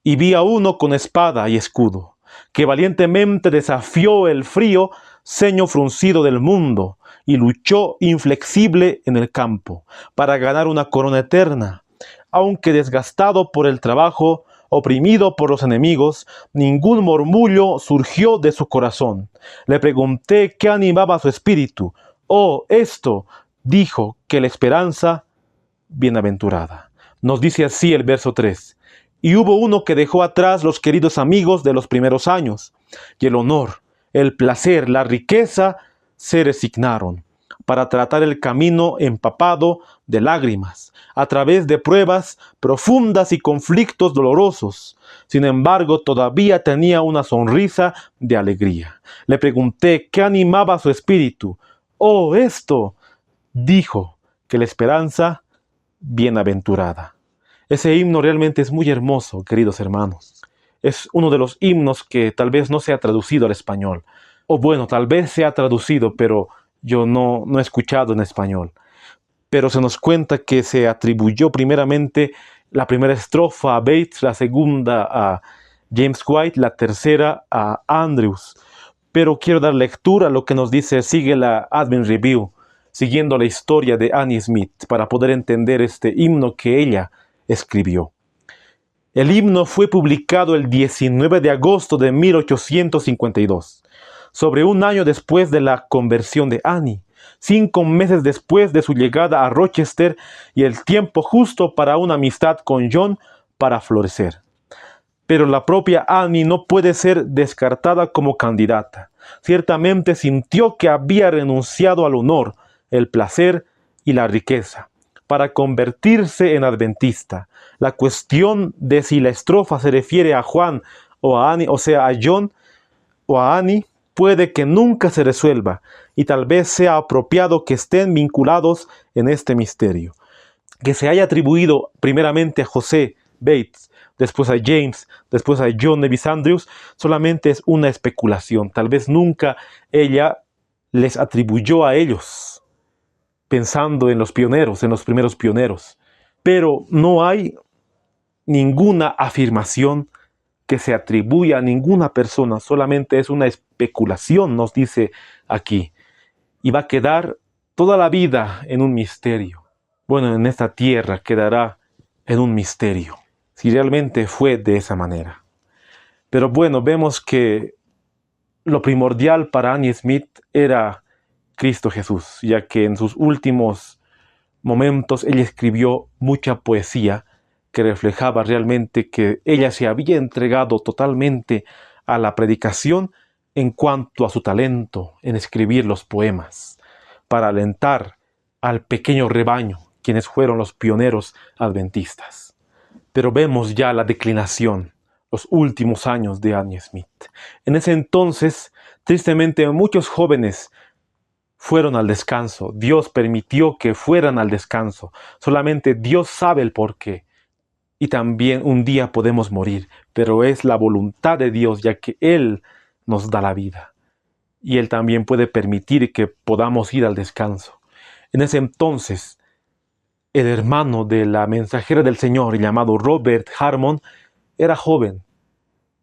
y vi a uno con espada y escudo, que valientemente desafió el frío ceño fruncido del mundo, y luchó inflexible en el campo, para ganar una corona eterna. Aunque desgastado por el trabajo, oprimido por los enemigos, ningún murmullo surgió de su corazón. Le pregunté qué animaba su espíritu. Oh, esto, dijo, que la esperanza bienaventurada. Nos dice así el verso 3. Y hubo uno que dejó atrás los queridos amigos de los primeros años, y el honor, el placer, la riqueza se resignaron para tratar el camino empapado de lágrimas, a través de pruebas profundas y conflictos dolorosos. Sin embargo, todavía tenía una sonrisa de alegría. Le pregunté qué animaba su espíritu. Oh, esto, dijo, que la esperanza bienaventurada. Ese himno realmente es muy hermoso, queridos hermanos. Es uno de los himnos que tal vez no sea traducido al español. O bueno, tal vez sea traducido, pero yo no he escuchado en español. Pero se nos cuenta que se atribuyó primeramente la primera estrofa a Bates, la segunda a James White, la tercera a Andrews. Pero quiero dar lectura a lo que nos dice, sigue la Advent Review, siguiendo la historia de Annie Smith, para poder entender este himno que ella escribió. El himno fue publicado el 19 de agosto de 1852, sobre un año después de la conversión de Annie, 5 meses después de su llegada a Rochester y el tiempo justo para una amistad con John para florecer. Pero la propia Annie no puede ser descartada como candidata. Ciertamente sintió que había renunciado al honor, el placer y la riqueza para convertirse en adventista. La cuestión de si la estrofa se refiere a Juan o a Annie, o sea, a John o a Annie, puede que nunca se resuelva, y tal vez sea apropiado que estén vinculados en este misterio. Que se haya atribuido primeramente a José Bates, después a James, después a John Nevis Andrews, solamente es una especulación. Tal vez nunca ella les atribuyó a ellos, pensando en los pioneros, en los primeros pioneros. Pero no hay ninguna afirmación que se atribuye a ninguna persona, solamente es una especulación, nos dice aquí. Y va a quedar toda la vida en un misterio. Bueno, en esta tierra quedará en un misterio, si realmente fue de esa manera. Pero bueno, vemos que lo primordial para Annie Smith era Cristo Jesús, ya que en sus últimos momentos ella escribió mucha poesía que reflejaba realmente que ella se había entregado totalmente a la predicación en cuanto a su talento en escribir los poemas, para alentar al pequeño rebaño, quienes fueron los pioneros adventistas. Pero vemos ya la declinación, los últimos años de Annie Smith. En ese entonces, tristemente, muchos jóvenes fueron al descanso. Dios permitió que fueran al descanso. Solamente Dios sabe el porqué. Y también un día podemos morir, pero es la voluntad de Dios, ya que Él nos da la vida. Y Él también puede permitir que podamos ir al descanso. En ese entonces, el hermano de la mensajera del Señor, llamado Robert Harmon, era joven,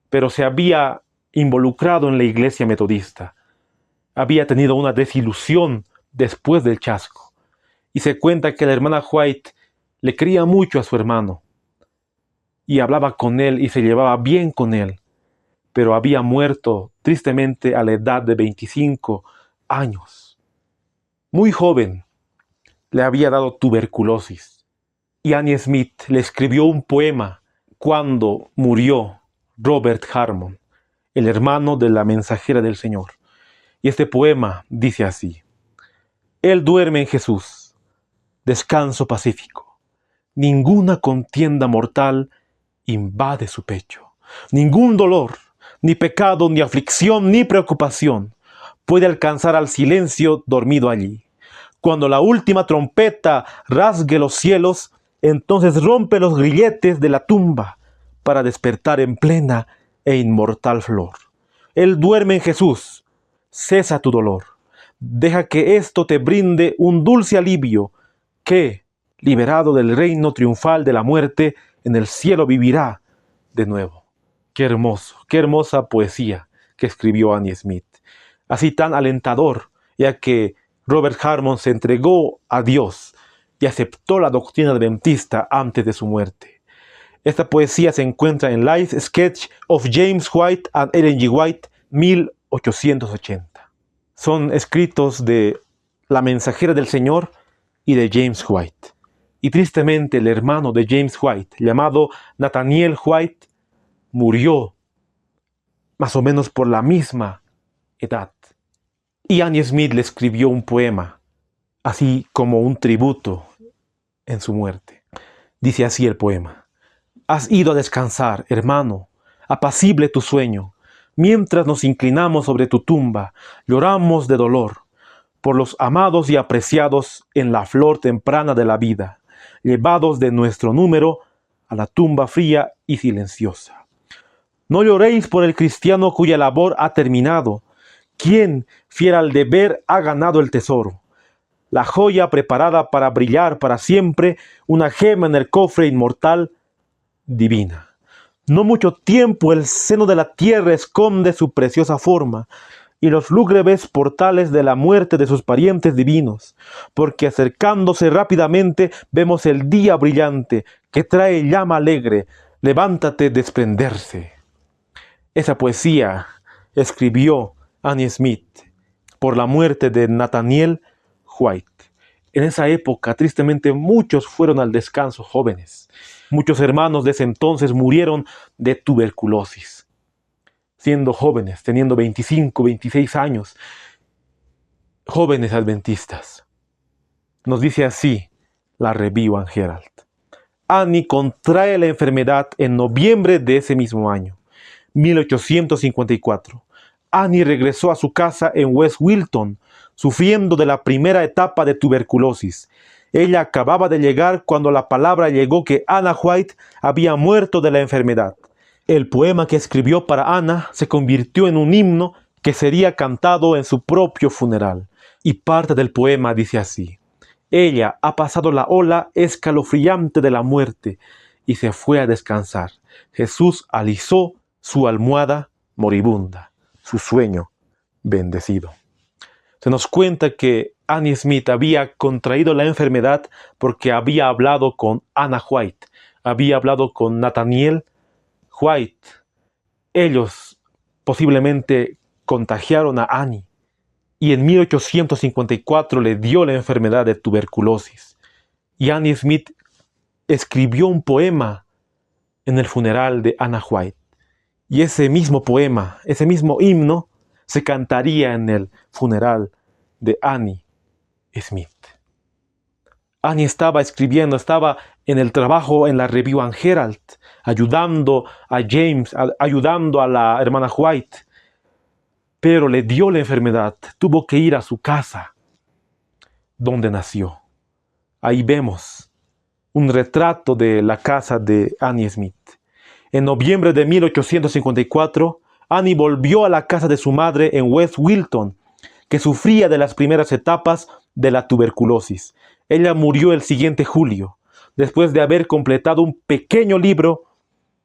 pero se había involucrado en la iglesia metodista. Había tenido una desilusión después del chasco. Y se cuenta que la hermana White le quería mucho a su hermano. Y hablaba con él y se llevaba bien con él. Pero había muerto tristemente a la edad de 25 años. Muy joven, le había dado tuberculosis. Y Annie Smith le escribió un poema cuando murió Robert Harmon, el hermano de la mensajera del Señor. Y este poema dice así: Él duerme en Jesús, descanso pacífico. Ninguna contienda mortal invade su pecho. Ningún dolor, ni pecado, ni aflicción, ni preocupación puede alcanzar al silencio dormido allí. Cuando la última trompeta rasgue los cielos, entonces rompe los grilletes de la tumba para despertar en plena e inmortal flor. Él duerme en Jesús. Cesa tu dolor. Deja que esto te brinde un dulce alivio que, liberado del reino triunfal de la muerte, en el cielo vivirá de nuevo. Qué hermoso, qué hermosa poesía que escribió Annie Smith. Así tan alentador, ya que Robert Harmon se entregó a Dios y aceptó la doctrina adventista antes de su muerte. Esta poesía se encuentra en Life Sketch of James White and Ellen G. White, 1880. Son escritos de la mensajera del Señor y de James White. Y tristemente el hermano de James White, llamado Nathaniel White, murió más o menos por la misma edad. Y Annie Smith le escribió un poema, así como un tributo en su muerte. Dice así el poema: Has ido a descansar, hermano, apacible tu sueño. Mientras nos inclinamos sobre tu tumba, lloramos de dolor por los amados y apreciados en la flor temprana de la vida, llevados de nuestro número a la tumba fría y silenciosa. No lloréis por el cristiano cuya labor ha terminado, quien, fiel al deber, ha ganado el tesoro, la joya preparada para brillar para siempre, una gema en el cofre inmortal divina. No mucho tiempo el seno de la tierra esconde su preciosa forma, y los lúgubres portales de la muerte de sus parientes divinos, porque acercándose rápidamente vemos el día brillante que trae llama alegre. Levántate desprenderse. Esa poesía escribió Annie Smith por la muerte de Nathaniel White. En esa época, tristemente, muchos fueron al descanso jóvenes. Muchos hermanos de ese entonces murieron de tuberculosis, siendo jóvenes, teniendo 25, 26 años, jóvenes adventistas. Nos dice así la Review and Herald. Annie contrae la enfermedad en noviembre de ese mismo año, 1854. Annie regresó a su casa en West Wilton, sufriendo de la primera etapa de tuberculosis. Ella acababa de llegar cuando la palabra llegó que Anna White había muerto de la enfermedad. El poema que escribió para Anna se convirtió en un himno que sería cantado en su propio funeral. Y parte del poema dice así: Ella ha pasado la ola escalofriante de la muerte y se fue a descansar. Jesús alisó su almohada moribunda, su sueño bendecido. Se nos cuenta que Annie Smith había contraído la enfermedad porque había hablado con Anna White, había hablado con Nathaniel White. Ellos posiblemente contagiaron a Annie y en 1854 le dio la enfermedad de tuberculosis. Y Annie Smith escribió un poema en el funeral de Anna White. Y ese mismo poema, ese mismo himno, se cantaría en el funeral de Annie Smith. Annie estaba escribiendo, estaba en el trabajo en la Review and Herald, ayudando a James, ayudando a la hermana White, pero le dio la enfermedad, tuvo que ir a su casa, donde nació. Ahí vemos un retrato de la casa de Annie Smith. En noviembre de 1854, Annie volvió a la casa de su madre en West Wilton, que sufría de las primeras etapas de la tuberculosis. Ella murió el siguiente julio, después de haber completado un pequeño libro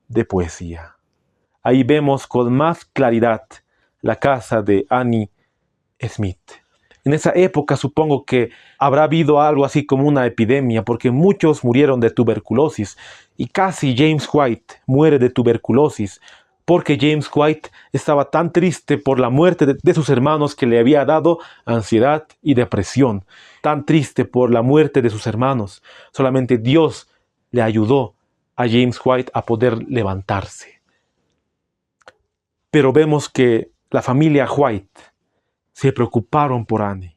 de poesía. Ahí vemos con más claridad la casa de Annie Smith. En esa época supongo que habrá habido algo así como una epidemia, porque muchos murieron de tuberculosis y casi James White muere de tuberculosis, porque James White estaba tan triste por la muerte de sus hermanos que le había dado ansiedad y depresión. Tan triste por la muerte de sus hermanos. Solamente Dios le ayudó a James White a poder levantarse. Pero vemos que la familia White se preocuparon por Annie.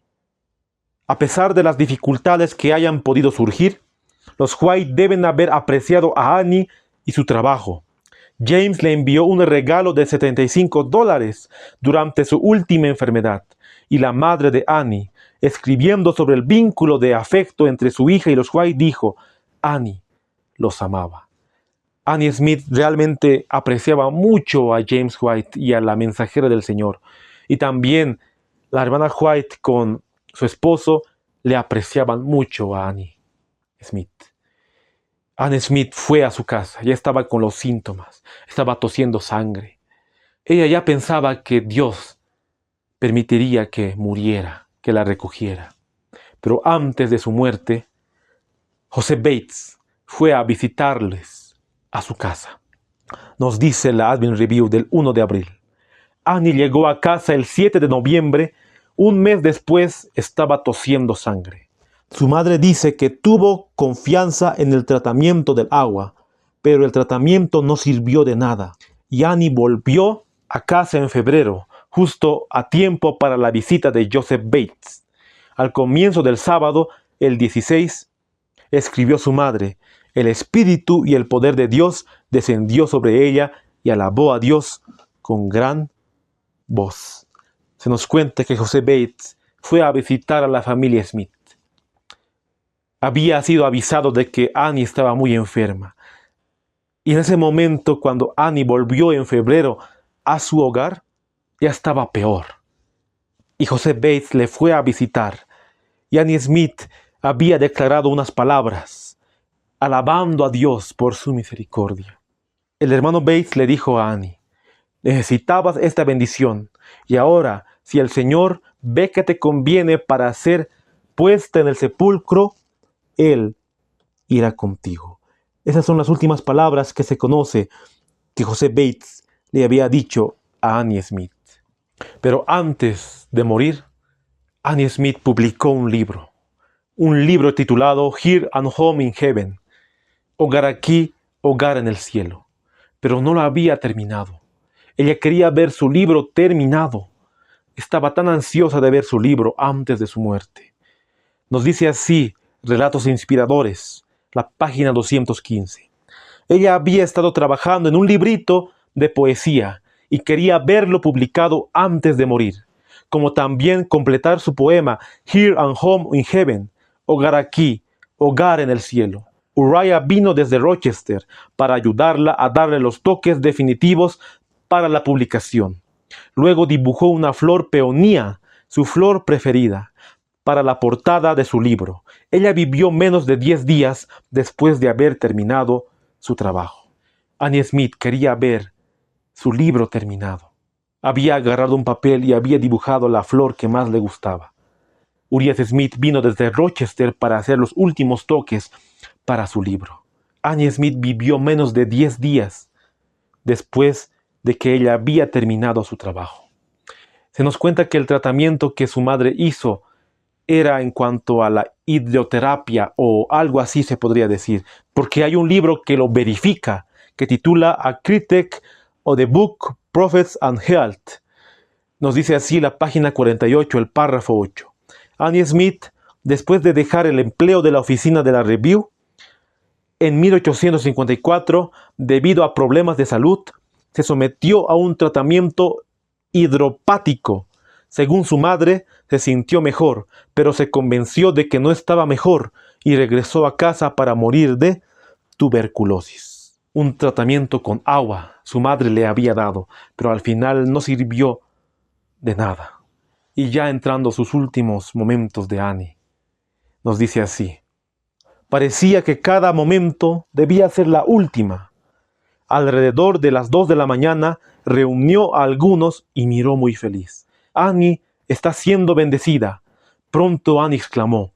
A pesar de las dificultades que hayan podido surgir, los White deben haber apreciado a Annie y su trabajo. James le envió un regalo de $75 durante su última enfermedad, y la madre de Annie, escribiendo sobre el vínculo de afecto entre su hija y los White, dijo: Annie los amaba. Annie Smith realmente apreciaba mucho a James White y a la mensajera del Señor, y también la hermana White con su esposo le apreciaban mucho a Annie Smith. Annie Smith fue a su casa, ya estaba con los síntomas, estaba tosiendo sangre. Ella ya pensaba que Dios permitiría que muriera, que la recogiera. Pero antes de su muerte, José Bates fue a visitarles a su casa. Nos dice la Advent Review del 1 de abril. Annie llegó a casa el 7 de noviembre, un mes después estaba tosiendo sangre. Su madre dice que tuvo confianza en el tratamiento del agua, pero el tratamiento no sirvió de nada. Y Annie volvió a casa en febrero, justo a tiempo para la visita de Joseph Bates. Al comienzo del sábado, el 16, escribió su madre: el Espíritu y el poder de Dios descendió sobre ella y alabó a Dios con gran voz. Se nos cuenta que José Bates fue a visitar a la familia Smith. Había sido avisado de que Annie estaba muy enferma. Y en ese momento, cuando Annie volvió en febrero a su hogar, ya estaba peor. Y José Bates le fue a visitar. Y Annie Smith había declarado unas palabras, alabando a Dios por su misericordia. El hermano Bates le dijo a Annie: necesitabas esta bendición, y ahora, si el Señor ve que te conviene para ser puesta en el sepulcro, Él irá contigo. Esas son las últimas palabras que se conoce que José Bates le había dicho a Annie Smith. Pero antes de morir, Annie Smith publicó un libro titulado Here and Home in Heaven, Hogar aquí, hogar en el cielo. Pero no lo había terminado. Ella quería ver su libro terminado. Estaba tan ansiosa de ver su libro antes de su muerte. Nos dice así, Relatos Inspiradores, la página 215. Ella había estado trabajando en un librito de poesía y quería verlo publicado antes de morir, como también completar su poema Here and Home in Heaven, Hogar aquí, hogar en el cielo. Uriah vino desde Rochester para ayudarla a darle los toques definitivos para la publicación. Luego dibujó una flor peonía, su flor preferida, para la portada de su libro. Ella vivió menos de 10 días después de haber terminado su trabajo. Annie Smith quería ver su libro terminado. Había agarrado un papel y había dibujado la flor que más le gustaba. Urias Smith vino desde Rochester para hacer los últimos toques para su libro. Annie Smith vivió menos de 10 días después de que ella había terminado su trabajo. Se nos cuenta que el tratamiento que su madre hizo era en cuanto a la hidroterapia o algo así se podría decir, porque hay un libro que lo verifica, que titula A Critique of the Book Prophets and Health. Nos dice así la página 48, el párrafo 8. Annie Smith, después de dejar el empleo de la oficina de la Review, en 1854, debido a problemas de salud, se sometió a un tratamiento hidropático. Según su madre, se sintió mejor, pero se convenció de que no estaba mejor y regresó a casa para morir de tuberculosis. Un tratamiento con agua su madre le había dado, pero al final no sirvió de nada. Y ya entrando sus últimos momentos de Annie, nos dice así: parecía que cada momento debía ser la última. Alrededor de las 2 de la mañana reunió a algunos y miró muy feliz. Annie está siendo bendecida. Pronto Annie exclamó: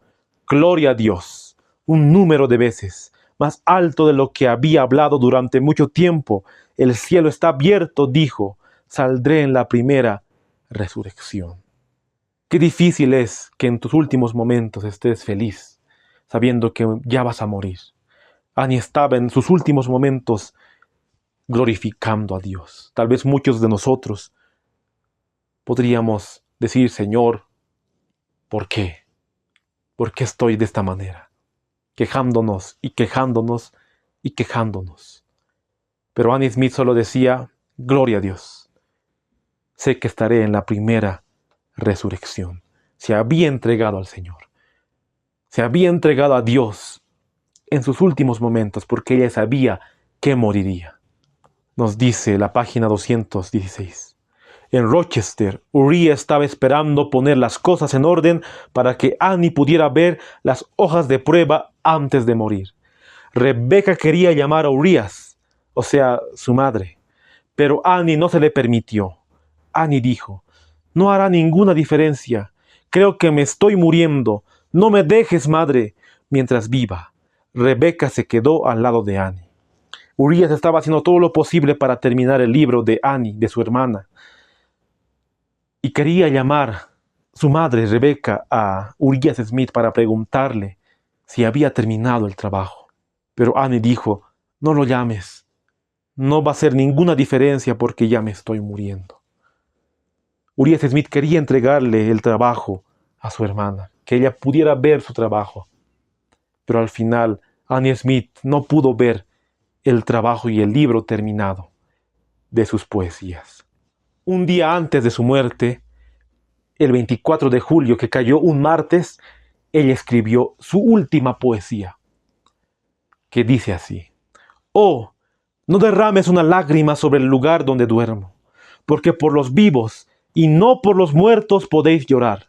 Gloria a Dios. Un número de veces, más alto de lo que había hablado durante mucho tiempo. El cielo está abierto, dijo. Saldré en la primera resurrección. Qué difícil es que en tus últimos momentos estés feliz, sabiendo que ya vas a morir. Annie estaba en sus últimos momentos glorificando a Dios. Tal vez muchos de nosotros podríamos decir: Señor, ¿por qué? ¿Por qué estoy de esta manera? Quejándonos y quejándonos y quejándonos. Pero Annie Smith solo decía: gloria a Dios. Sé que estaré en la primera resurrección. Se había entregado al Señor. Se había entregado a Dios en sus últimos momentos porque ella sabía que moriría. Nos dice la página 216. En Rochester, Uriah estaba esperando poner las cosas en orden para que Annie pudiera ver las hojas de prueba antes de morir. Rebecca quería llamar a Urias, o sea, su madre, pero Annie no se le permitió. Annie dijo: no hará ninguna diferencia. Creo que me estoy muriendo. No me dejes, madre, mientras viva. Rebecca se quedó al lado de Annie. Urias estaba haciendo todo lo posible para terminar el libro de Annie, de su hermana. Y quería llamar su madre, Rebecca, a Urias Smith para preguntarle si había terminado el trabajo. Pero Annie dijo: no lo llames. No va a hacer ninguna diferencia porque ya me estoy muriendo. Urias Smith quería entregarle el trabajo a su hermana, que ella pudiera ver su trabajo. Pero al final, Annie Smith no pudo ver el trabajo y el libro terminado de sus poesías. Un día antes de su muerte, el 24 de julio, que cayó un martes, ella escribió su última poesía, que dice así: oh, no derrames una lágrima sobre el lugar donde duermo, porque por los vivos y no por los muertos podéis llorar.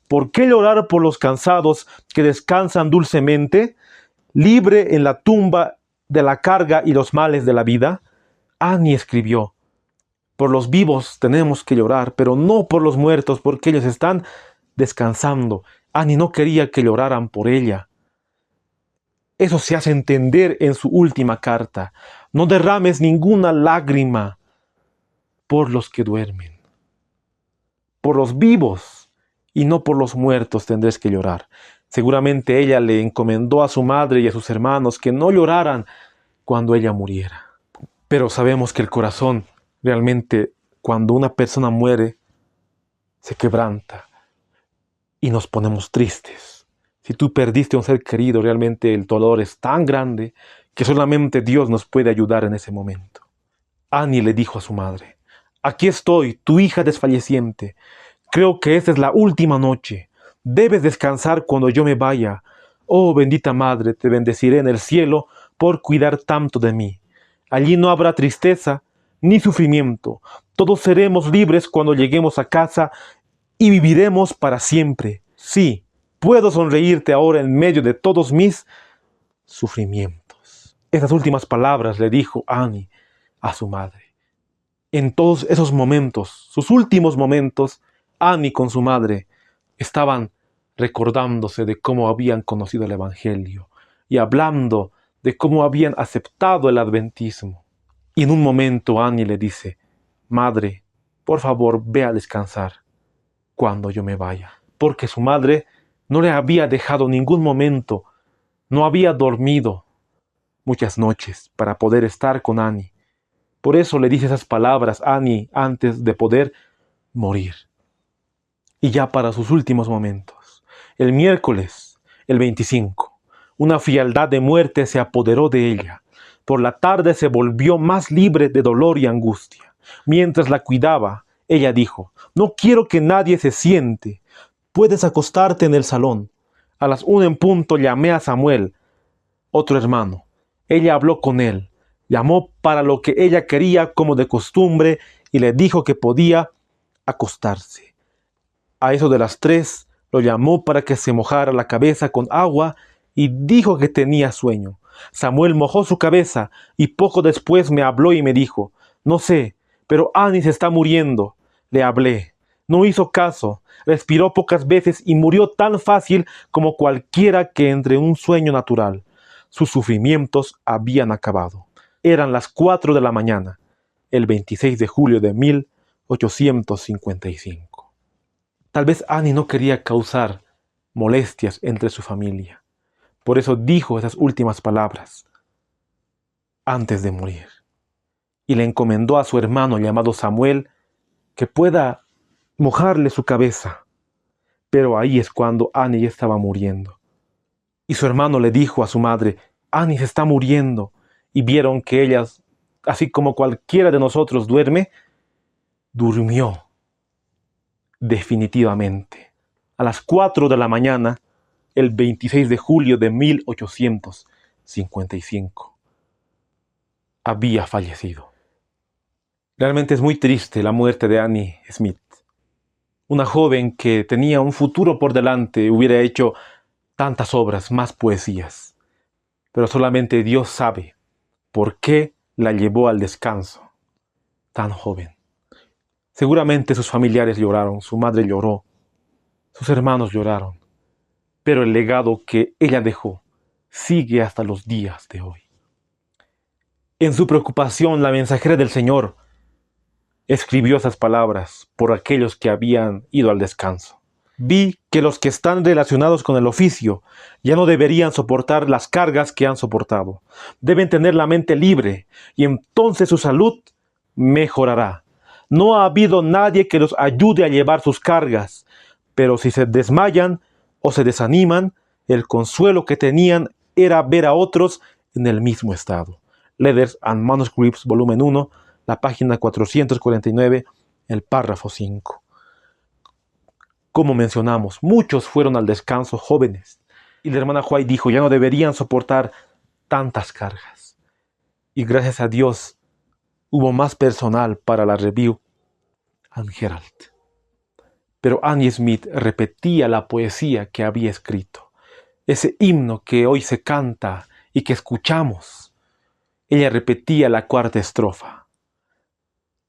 ¿Por qué llorar por los cansados que descansan dulcemente, libre en la tumba de la carga y los males de la vida? Annie escribió: por los vivos tenemos que llorar, pero no por los muertos, porque ellos están descansando. Annie no quería que lloraran por ella. Eso se hace entender en su última carta. No derrames ninguna lágrima por los que duermen. Por los vivos y no por los muertos tendréis que llorar. Seguramente ella le encomendó a su madre y a sus hermanos que no lloraran cuando ella muriera. Pero sabemos que el corazón realmente, cuando una persona muere, se quebranta y nos ponemos tristes. Si tú perdiste a un ser querido, realmente el dolor es tan grande que solamente Dios nos puede ayudar en ese momento. Annie le dijo a su madre: aquí estoy, tu hija desfalleciente. Creo que esta es la última noche. Debes descansar cuando yo me vaya. Oh, bendita madre, te bendeciré en el cielo por cuidar tanto de mí. Allí no habrá tristeza ni sufrimiento. Todos seremos libres cuando lleguemos a casa y viviremos para siempre. Sí, puedo sonreírte ahora en medio de todos mis sufrimientos. Esas últimas palabras le dijo Annie a su madre. En todos esos momentos, sus últimos momentos, Annie con su madre estaban recordándose de cómo habían conocido el Evangelio y hablando de cómo habían aceptado el adventismo. Y en un momento Annie le dice: Madre, por favor, ve a descansar cuando yo me vaya. Porque su madre no le había dejado ningún momento, no había dormido muchas noches para poder estar con Annie. Por eso le dice esas palabras a Annie antes de poder morir. Y ya para sus últimos momentos, el miércoles, el 25, una frialdad de muerte se apoderó de ella. Por la tarde se volvió más libre de dolor y angustia. Mientras la cuidaba, ella dijo: no quiero que nadie se siente. Puedes acostarte en el salón. A las 1 en punto llamé a Samuel, otro hermano. Ella habló con él, llamó para lo que ella quería como de costumbre y le dijo que podía acostarse. A eso de las 3 lo llamó para que se mojara la cabeza con agua y dijo que tenía sueño. Samuel mojó su cabeza y poco después me habló y me dijo: no sé, pero Annie se está muriendo. Le hablé. No hizo caso, respiró pocas veces y murió tan fácil como cualquiera que entre un sueño natural. Sus sufrimientos habían acabado. Eran las 4 de la mañana, el 26 de julio de 1855. Tal vez Annie no quería causar molestias entre su familia. Por eso dijo esas últimas palabras antes de morir. Y le encomendó a su hermano llamado Samuel que pueda mojarle su cabeza. Pero ahí es cuando Annie ya estaba muriendo. Y su hermano le dijo a su madre: Annie se está muriendo. Y vieron que ella, así como cualquiera de nosotros duerme, durmió definitivamente. A las 4 de la mañana, el 26 de julio de 1855, había fallecido. Realmente es muy triste la muerte de Annie Smith. Una joven que tenía un futuro por delante, hubiera hecho tantas obras, más poesías. Pero solamente Dios sabe por qué la llevó al descanso tan joven. Seguramente sus familiares lloraron, su madre lloró, sus hermanos lloraron. Pero el legado que ella dejó sigue hasta los días de hoy. En su preocupación, la mensajera del Señor escribió esas palabras por aquellos que habían ido al descanso. Vi que los que están relacionados con el oficio ya no deberían soportar las cargas que han soportado. Deben tener la mente libre y entonces su salud mejorará. No ha habido nadie que los ayude a llevar sus cargas, pero si se desmayan o se desaniman, el consuelo que tenían era ver a otros en el mismo estado. Letters and Manuscripts, volumen 1, la página 449, el párrafo 5. Como mencionamos, muchos fueron al descanso jóvenes. Y la hermana White dijo: ya no deberían soportar tantas cargas. Y gracias a Dios, hubo más personal para la Review and Herald. Pero Annie Smith repetía la poesía que había escrito. Ese himno que hoy se canta y que escuchamos. Ella repetía la 4ª estrofa.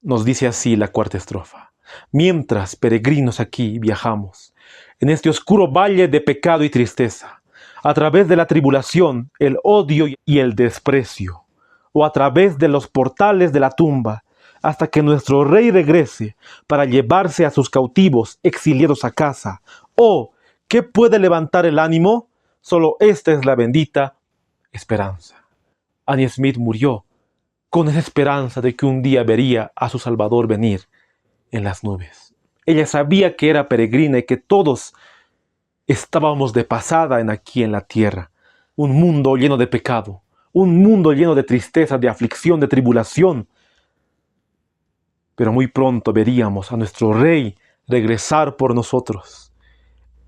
Nos dice así la 4ª estrofa: mientras peregrinos aquí viajamos, en este oscuro valle de pecado y tristeza, a través de la tribulación, el odio y el desprecio, o a través de los portales de la tumba, hasta que nuestro Rey regrese para llevarse a sus cautivos exiliados a casa. Oh, ¿qué puede levantar el ánimo? Solo esta es la bendita esperanza. Annie Smith murió con esa esperanza de que un día vería a su Salvador venir en las nubes. Ella sabía que era peregrina y que todos estábamos de pasada aquí en la tierra. Un mundo lleno de pecado, un mundo lleno de tristeza, de aflicción, de tribulación. Pero muy pronto veríamos a nuestro Rey regresar por nosotros.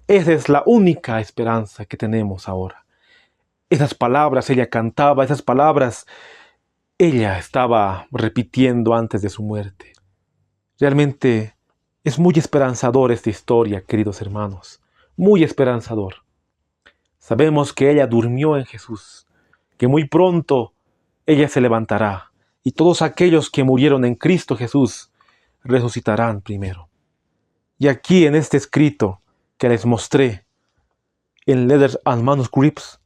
Esa es la única esperanza que tenemos ahora. Esas palabras ella cantaba, esas palabras ella estaba repitiendo antes de su muerte. Realmente es muy esperanzador esta historia, queridos hermanos. Muy esperanzador. Sabemos que ella durmió en Jesús, que muy pronto ella se levantará y todos aquellos que murieron en Cristo Jesús resucitarán primero. Y aquí en este escrito que les mostré en Letters and Manuscripts,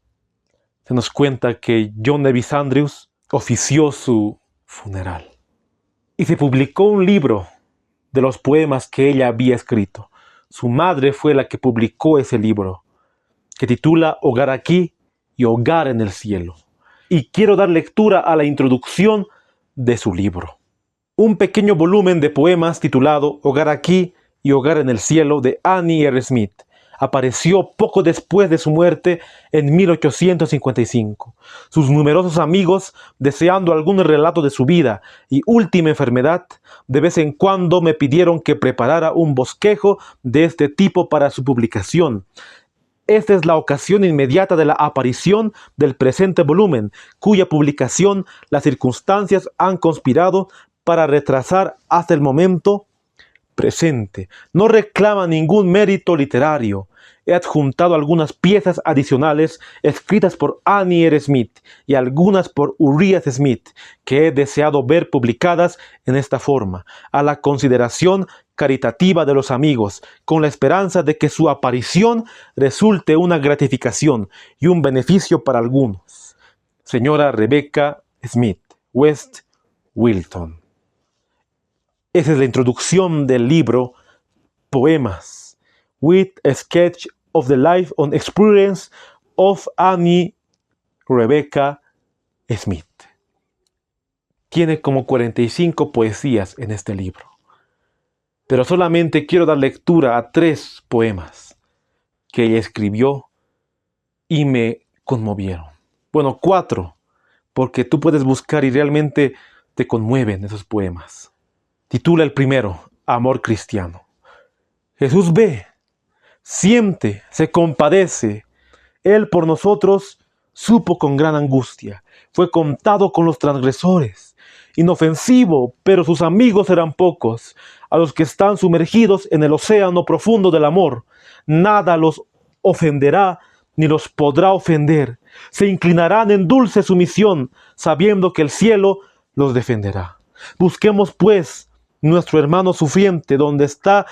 se nos cuenta que John Davis Andrews ofició su funeral. Y se publicó un libro de los poemas que ella había escrito. Su madre fue la que publicó ese libro, que titula Hogar aquí y Hogar en el cielo. Y quiero dar lectura a la introducción de su libro. Un pequeño volumen de poemas titulado Hogar aquí y Hogar en el cielo de Annie R. Smith apareció poco después de su muerte en 1855. Sus numerosos amigos, deseando algún relato de su vida y última enfermedad, de vez en cuando me pidieron que preparara un bosquejo de este tipo para su publicación. Esta es la ocasión inmediata de la aparición del presente volumen, cuya publicación las circunstancias han conspirado para retrasar hasta el momento presente. No reclama ningún mérito literario. He adjuntado algunas piezas adicionales escritas por Annie R. Smith y algunas por Uriah Smith, que he deseado ver publicadas en esta forma, a la consideración caritativa de los amigos, con la esperanza de que su aparición resulte una gratificación y un beneficio para algunos. Señora Rebecca Smith, West Wilton. Esa es la introducción del libro Poemas, with a sketch of the life and experience of Annie Rebecca Smith. Tiene como 45 poesías en este libro, pero solamente quiero dar lectura a 3 poemas que ella escribió y me conmovieron. Bueno, 4, porque tú puedes buscar y realmente te conmueven esos poemas. Titula el primero, Amor Cristiano. Jesús ve, siente, se compadece. Él por nosotros supo con gran angustia. Fue contado con los transgresores. Inofensivo, pero sus amigos eran pocos. A los que están sumergidos en el océano profundo del amor, nada los ofenderá ni los podrá ofender. Se inclinarán en dulce sumisión, sabiendo que el cielo los defenderá. Busquemos, pues, nuestro hermano sufriente, donde está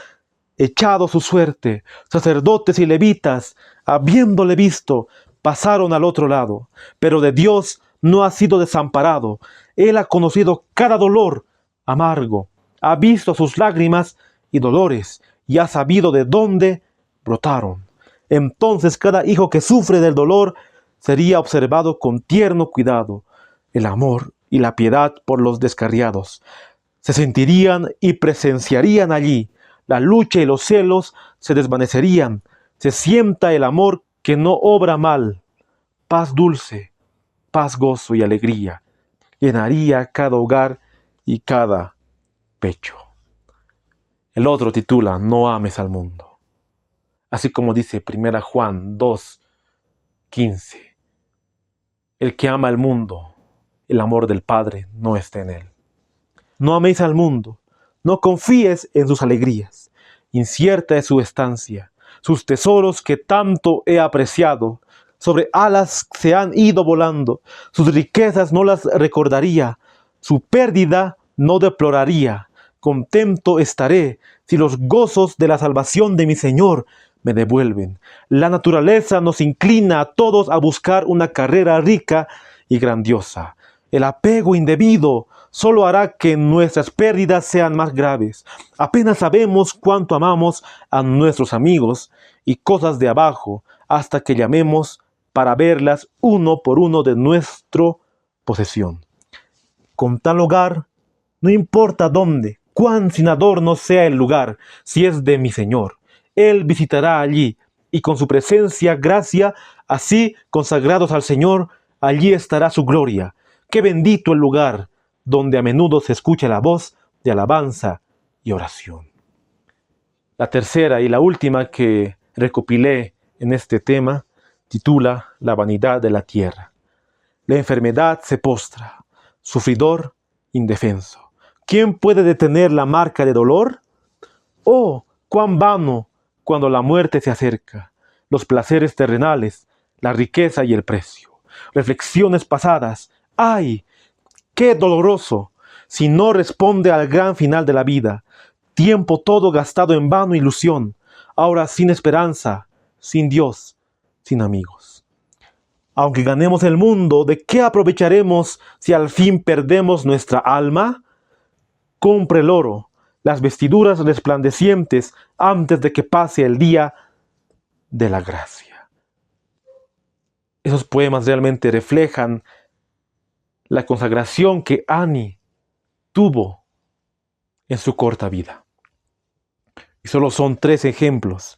echado su suerte. Sacerdotes y levitas, habiéndole visto, pasaron al otro lado. Pero de Dios no ha sido desamparado. Él ha conocido cada dolor amargo, ha visto sus lágrimas y dolores, y ha sabido de dónde brotaron. Entonces cada hijo que sufre del dolor sería observado con tierno cuidado. El amor y la piedad por los descarriados se sentirían y presenciarían allí. La lucha y los celos se desvanecerían. Se sienta el amor que no obra mal. Paz dulce, paz, gozo y alegría llenaría cada hogar y cada pecho. El otro titula No ames al mundo. Así como dice 1 Juan 2:15. El que ama al mundo, el amor del Padre no está en él. No améis al mundo, no confíes en sus alegrías. Incierta es su estancia, sus tesoros que tanto he apreciado, sobre alas se han ido volando, sus riquezas no las recordaría, su pérdida no deploraría. Contento estaré si los gozos de la salvación de mi Señor me devuelven. La naturaleza nos inclina a todos a buscar una carrera rica y grandiosa. El apego indebido solo hará que nuestras pérdidas sean más graves. Apenas sabemos cuánto amamos a nuestros amigos y cosas de abajo hasta que llamemos para verlas uno por uno de nuestra posesión. Con tal hogar, no importa dónde, cuán sin adorno sea el lugar, si es de mi Señor, Él visitará allí, y con su presencia, gracia, así consagrados al Señor, allí estará su gloria. Qué bendito el lugar donde a menudo se escucha la voz de alabanza y oración. La tercera y la última que recopilé en este tema titula La vanidad de la tierra. La enfermedad se postra, sufridor, indefenso. ¿Quién puede detener la marca de dolor? Oh, cuán vano cuando la muerte se acerca, los placeres terrenales, la riqueza y el precio. Reflexiones pasadas, ¡ay! Qué doloroso si no responde al gran final de la vida. Tiempo todo gastado en vano ilusión. Ahora sin esperanza, sin Dios, sin amigos. Aunque ganemos el mundo, ¿de qué aprovecharemos si al fin perdemos nuestra alma? Compre el oro, las vestiduras resplandecientes antes de que pase el día de la gracia. Esos poemas realmente reflejan la consagración que Annie tuvo en su corta vida. Y solo son 3 ejemplos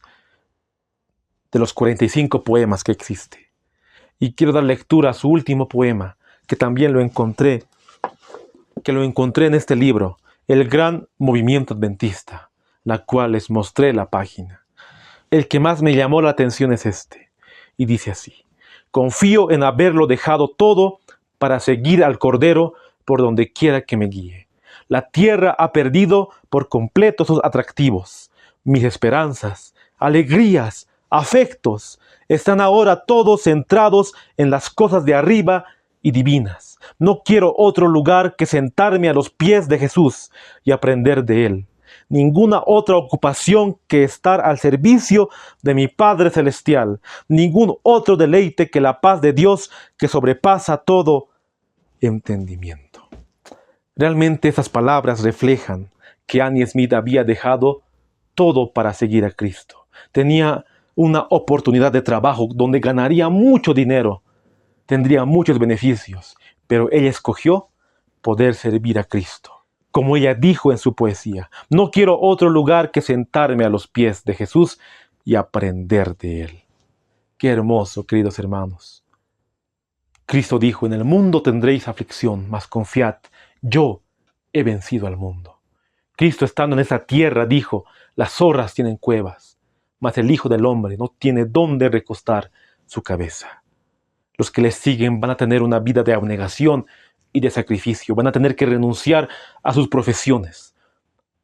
de los 45 poemas que existe. Y quiero dar lectura a su último poema, que también lo encontré en este libro, El Gran Movimiento Adventista, la cual les mostré la página. El que más me llamó la atención es este, y dice así: confío en haberlo dejado todo para seguir al Cordero por donde quiera que me guíe. La tierra ha perdido por completo sus atractivos. Mis esperanzas, alegrías, afectos están ahora todos centrados en las cosas de arriba y divinas. No quiero otro lugar que sentarme a los pies de Jesús y aprender de Él. Ninguna otra ocupación que estar al servicio de mi Padre Celestial. Ningún otro deleite que la paz de Dios que sobrepasa todo entendimiento. Realmente esas palabras reflejan que Annie Smith había dejado todo para seguir a Cristo. Tenía una oportunidad de trabajo donde ganaría mucho dinero, tendría muchos beneficios, pero ella escogió poder servir a Cristo. Como ella dijo en su poesía: no quiero otro lugar que sentarme a los pies de Jesús y aprender de Él. Qué hermoso, queridos hermanos. Cristo dijo: en el mundo tendréis aflicción, mas confiad, yo he vencido al mundo. Cristo, estando en esa tierra, dijo: las zorras tienen cuevas, mas el Hijo del Hombre no tiene dónde recostar su cabeza. Los que les siguen van a tener una vida de abnegación y de sacrificio. Van a tener que renunciar a sus profesiones.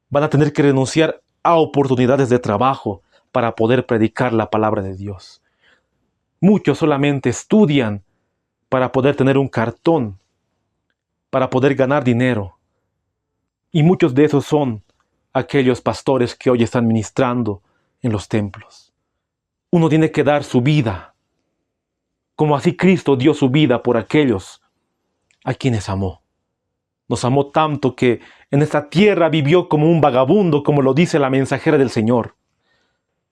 Van a tener que renunciar a oportunidades de trabajo para poder predicar la palabra de Dios. Muchos solamente estudian para poder tener un cartón, para poder ganar dinero. Y muchos de esos son aquellos pastores que hoy están ministrando en los templos. Uno tiene que dar su vida, como así Cristo dio su vida por aquellos a quienes amó. Nos amó tanto que en esta tierra vivió como un vagabundo, como lo dice la mensajera del Señor.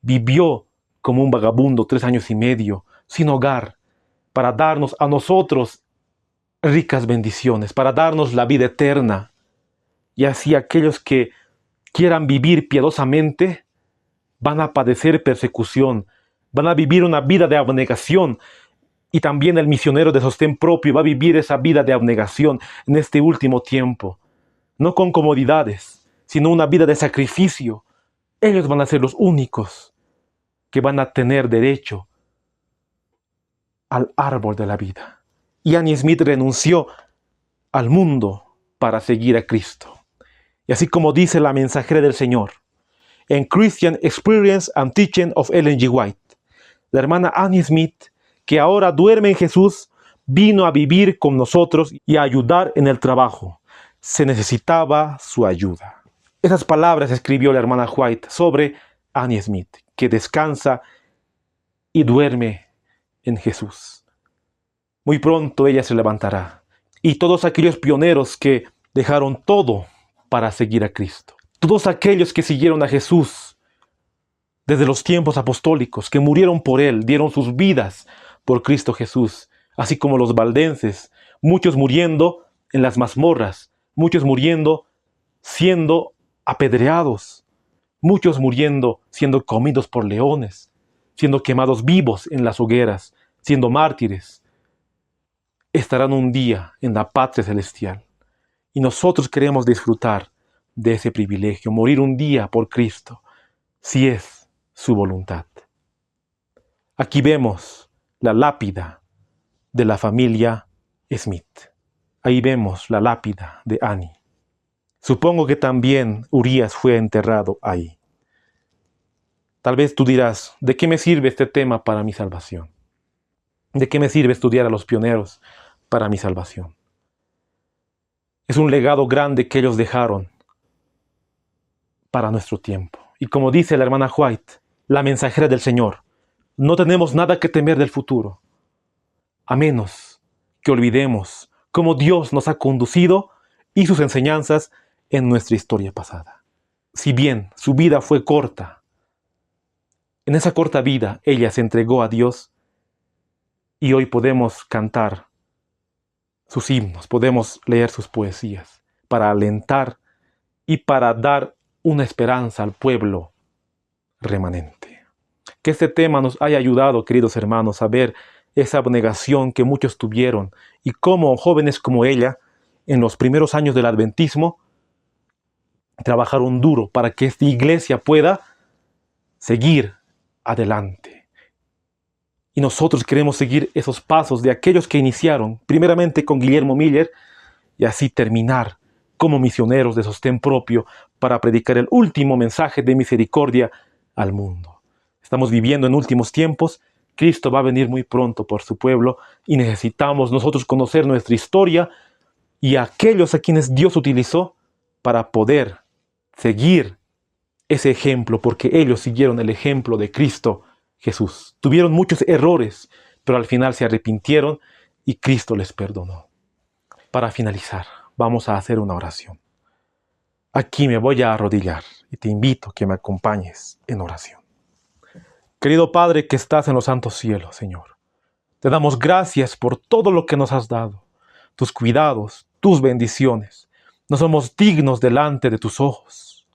Vivió como un vagabundo 3 años y medio, sin hogar, para darnos a nosotros ricas bendiciones, para darnos la vida eterna. Y así aquellos que quieran vivir piadosamente van a padecer persecución, van a vivir una vida de abnegación. Y también el misionero de sostén propio va a vivir esa vida de abnegación en este último tiempo. No con comodidades, sino una vida de sacrificio. Ellos van a ser los únicos que van a tener derecho al árbol de la vida. Y Annie Smith renunció al mundo para seguir a Cristo. Y así como dice la mensajera del Señor, en Christian Experience and Teaching of Ellen G. White, la hermana Annie Smith, que ahora duerme en Jesús, vino a vivir con nosotros y a ayudar en el trabajo. Se necesitaba su ayuda. Esas palabras escribió la hermana White sobre Annie Smith, que descansa y duerme en Jesús. Muy pronto ella se levantará. Y todos aquellos pioneros que dejaron todo para seguir a Cristo. Todos aquellos que siguieron a Jesús desde los tiempos apostólicos, que murieron por Él, dieron sus vidas por Cristo Jesús, así como los valdenses, muchos muriendo en las mazmorras, muchos muriendo siendo apedreados, muchos muriendo siendo comidos por leones, siendo quemados vivos en las hogueras, siendo mártires. Estarán un día en la patria celestial. Y nosotros queremos disfrutar de ese privilegio, morir un día por Cristo, si es su voluntad. Aquí vemos la lápida de la familia Smith. Ahí vemos la lápida de Annie. Supongo que también Urías fue enterrado ahí. Tal vez tú dirás: ¿de qué me sirve este tema para mi salvación? ¿De qué me sirve estudiar a los pioneros para mi salvación? Es un legado grande que ellos dejaron para nuestro tiempo. Y como dice la hermana White, la mensajera del Señor, no tenemos nada que temer del futuro, a menos que olvidemos cómo Dios nos ha conducido y sus enseñanzas en nuestra historia pasada. Si bien su vida fue corta, en esa corta vida ella se entregó a Dios y hoy podemos cantar sus himnos, podemos leer sus poesías para alentar y para dar una esperanza al pueblo remanente. Que este tema nos haya ayudado, queridos hermanos, a ver esa abnegación que muchos tuvieron y cómo jóvenes como ella, en los primeros años del adventismo, trabajaron duro para que esta iglesia pueda seguir adelante. Y nosotros queremos seguir esos pasos de aquellos que iniciaron, primeramente con Guillermo Miller, y así terminar como misioneros de sostén propio para predicar el último mensaje de misericordia al mundo. Estamos viviendo en últimos tiempos. Cristo va a venir muy pronto por su pueblo y necesitamos nosotros conocer nuestra historia y a aquellos a quienes Dios utilizó para poder seguir ese ejemplo, porque ellos siguieron el ejemplo de Cristo Jesús. Tuvieron muchos errores, pero al final se arrepintieron y Cristo les perdonó. Para finalizar, vamos a hacer una oración. Aquí me voy a arrodillar y te invito a que me acompañes en oración. Querido Padre que estás en los santos cielos, Señor, te damos gracias por todo lo que nos has dado, tus cuidados, tus bendiciones. No somos dignos delante de tus ojos.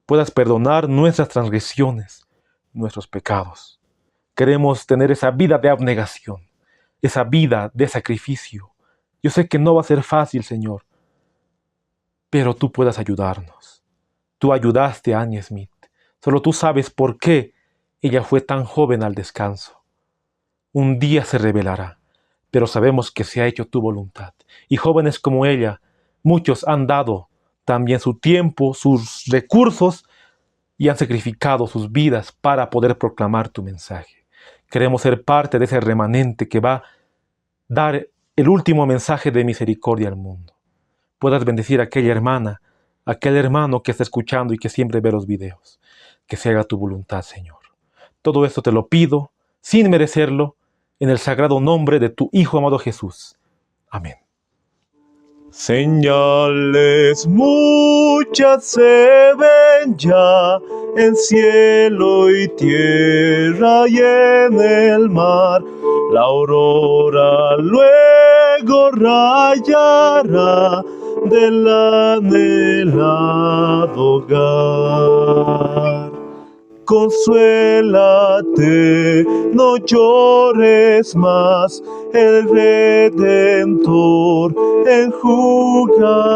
Puedas perdonar nuestras transgresiones, nuestros pecados. Queremos tener esa vida de abnegación, esa vida de sacrificio. Yo sé que no va a ser fácil, Señor, pero tú puedas ayudarnos. Tú ayudaste a Annie Smith. Solo tú sabes por qué ella fue tan joven al descanso. Un día se revelará, pero sabemos que se ha hecho tu voluntad. Y jóvenes como ella, muchos han dado también su tiempo, sus recursos y han sacrificado sus vidas para poder proclamar tu mensaje. Queremos ser parte de ese remanente que va a dar el último mensaje de misericordia al mundo. Puedas bendecir a aquella hermana, a aquel hermano que está escuchando y que siempre ve los videos. Que se haga tu voluntad, Señor. Todo esto te lo pido, sin merecerlo, en el sagrado nombre de tu Hijo amado Jesús. Amén. Señales muchas se ven ya en cielo y tierra y en el mar. La aurora luego rayará del anhelado hogar. Consuélate, no llores más, el Redentor enjugará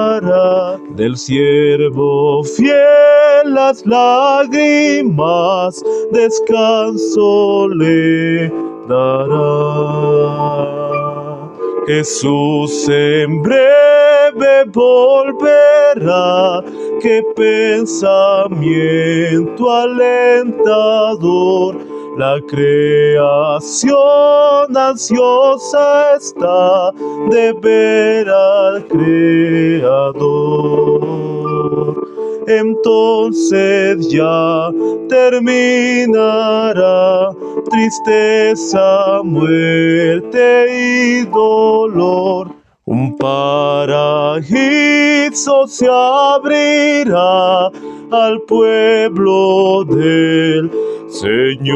del siervo fiel las lágrimas, descanso le dará. Jesús en breve volverá, qué pensamiento alentador. La creación ansiosa está de ver al Creador. Entonces ya terminará tristeza, muerte y dolor. Un paraíso se abrirá al pueblo del Señor.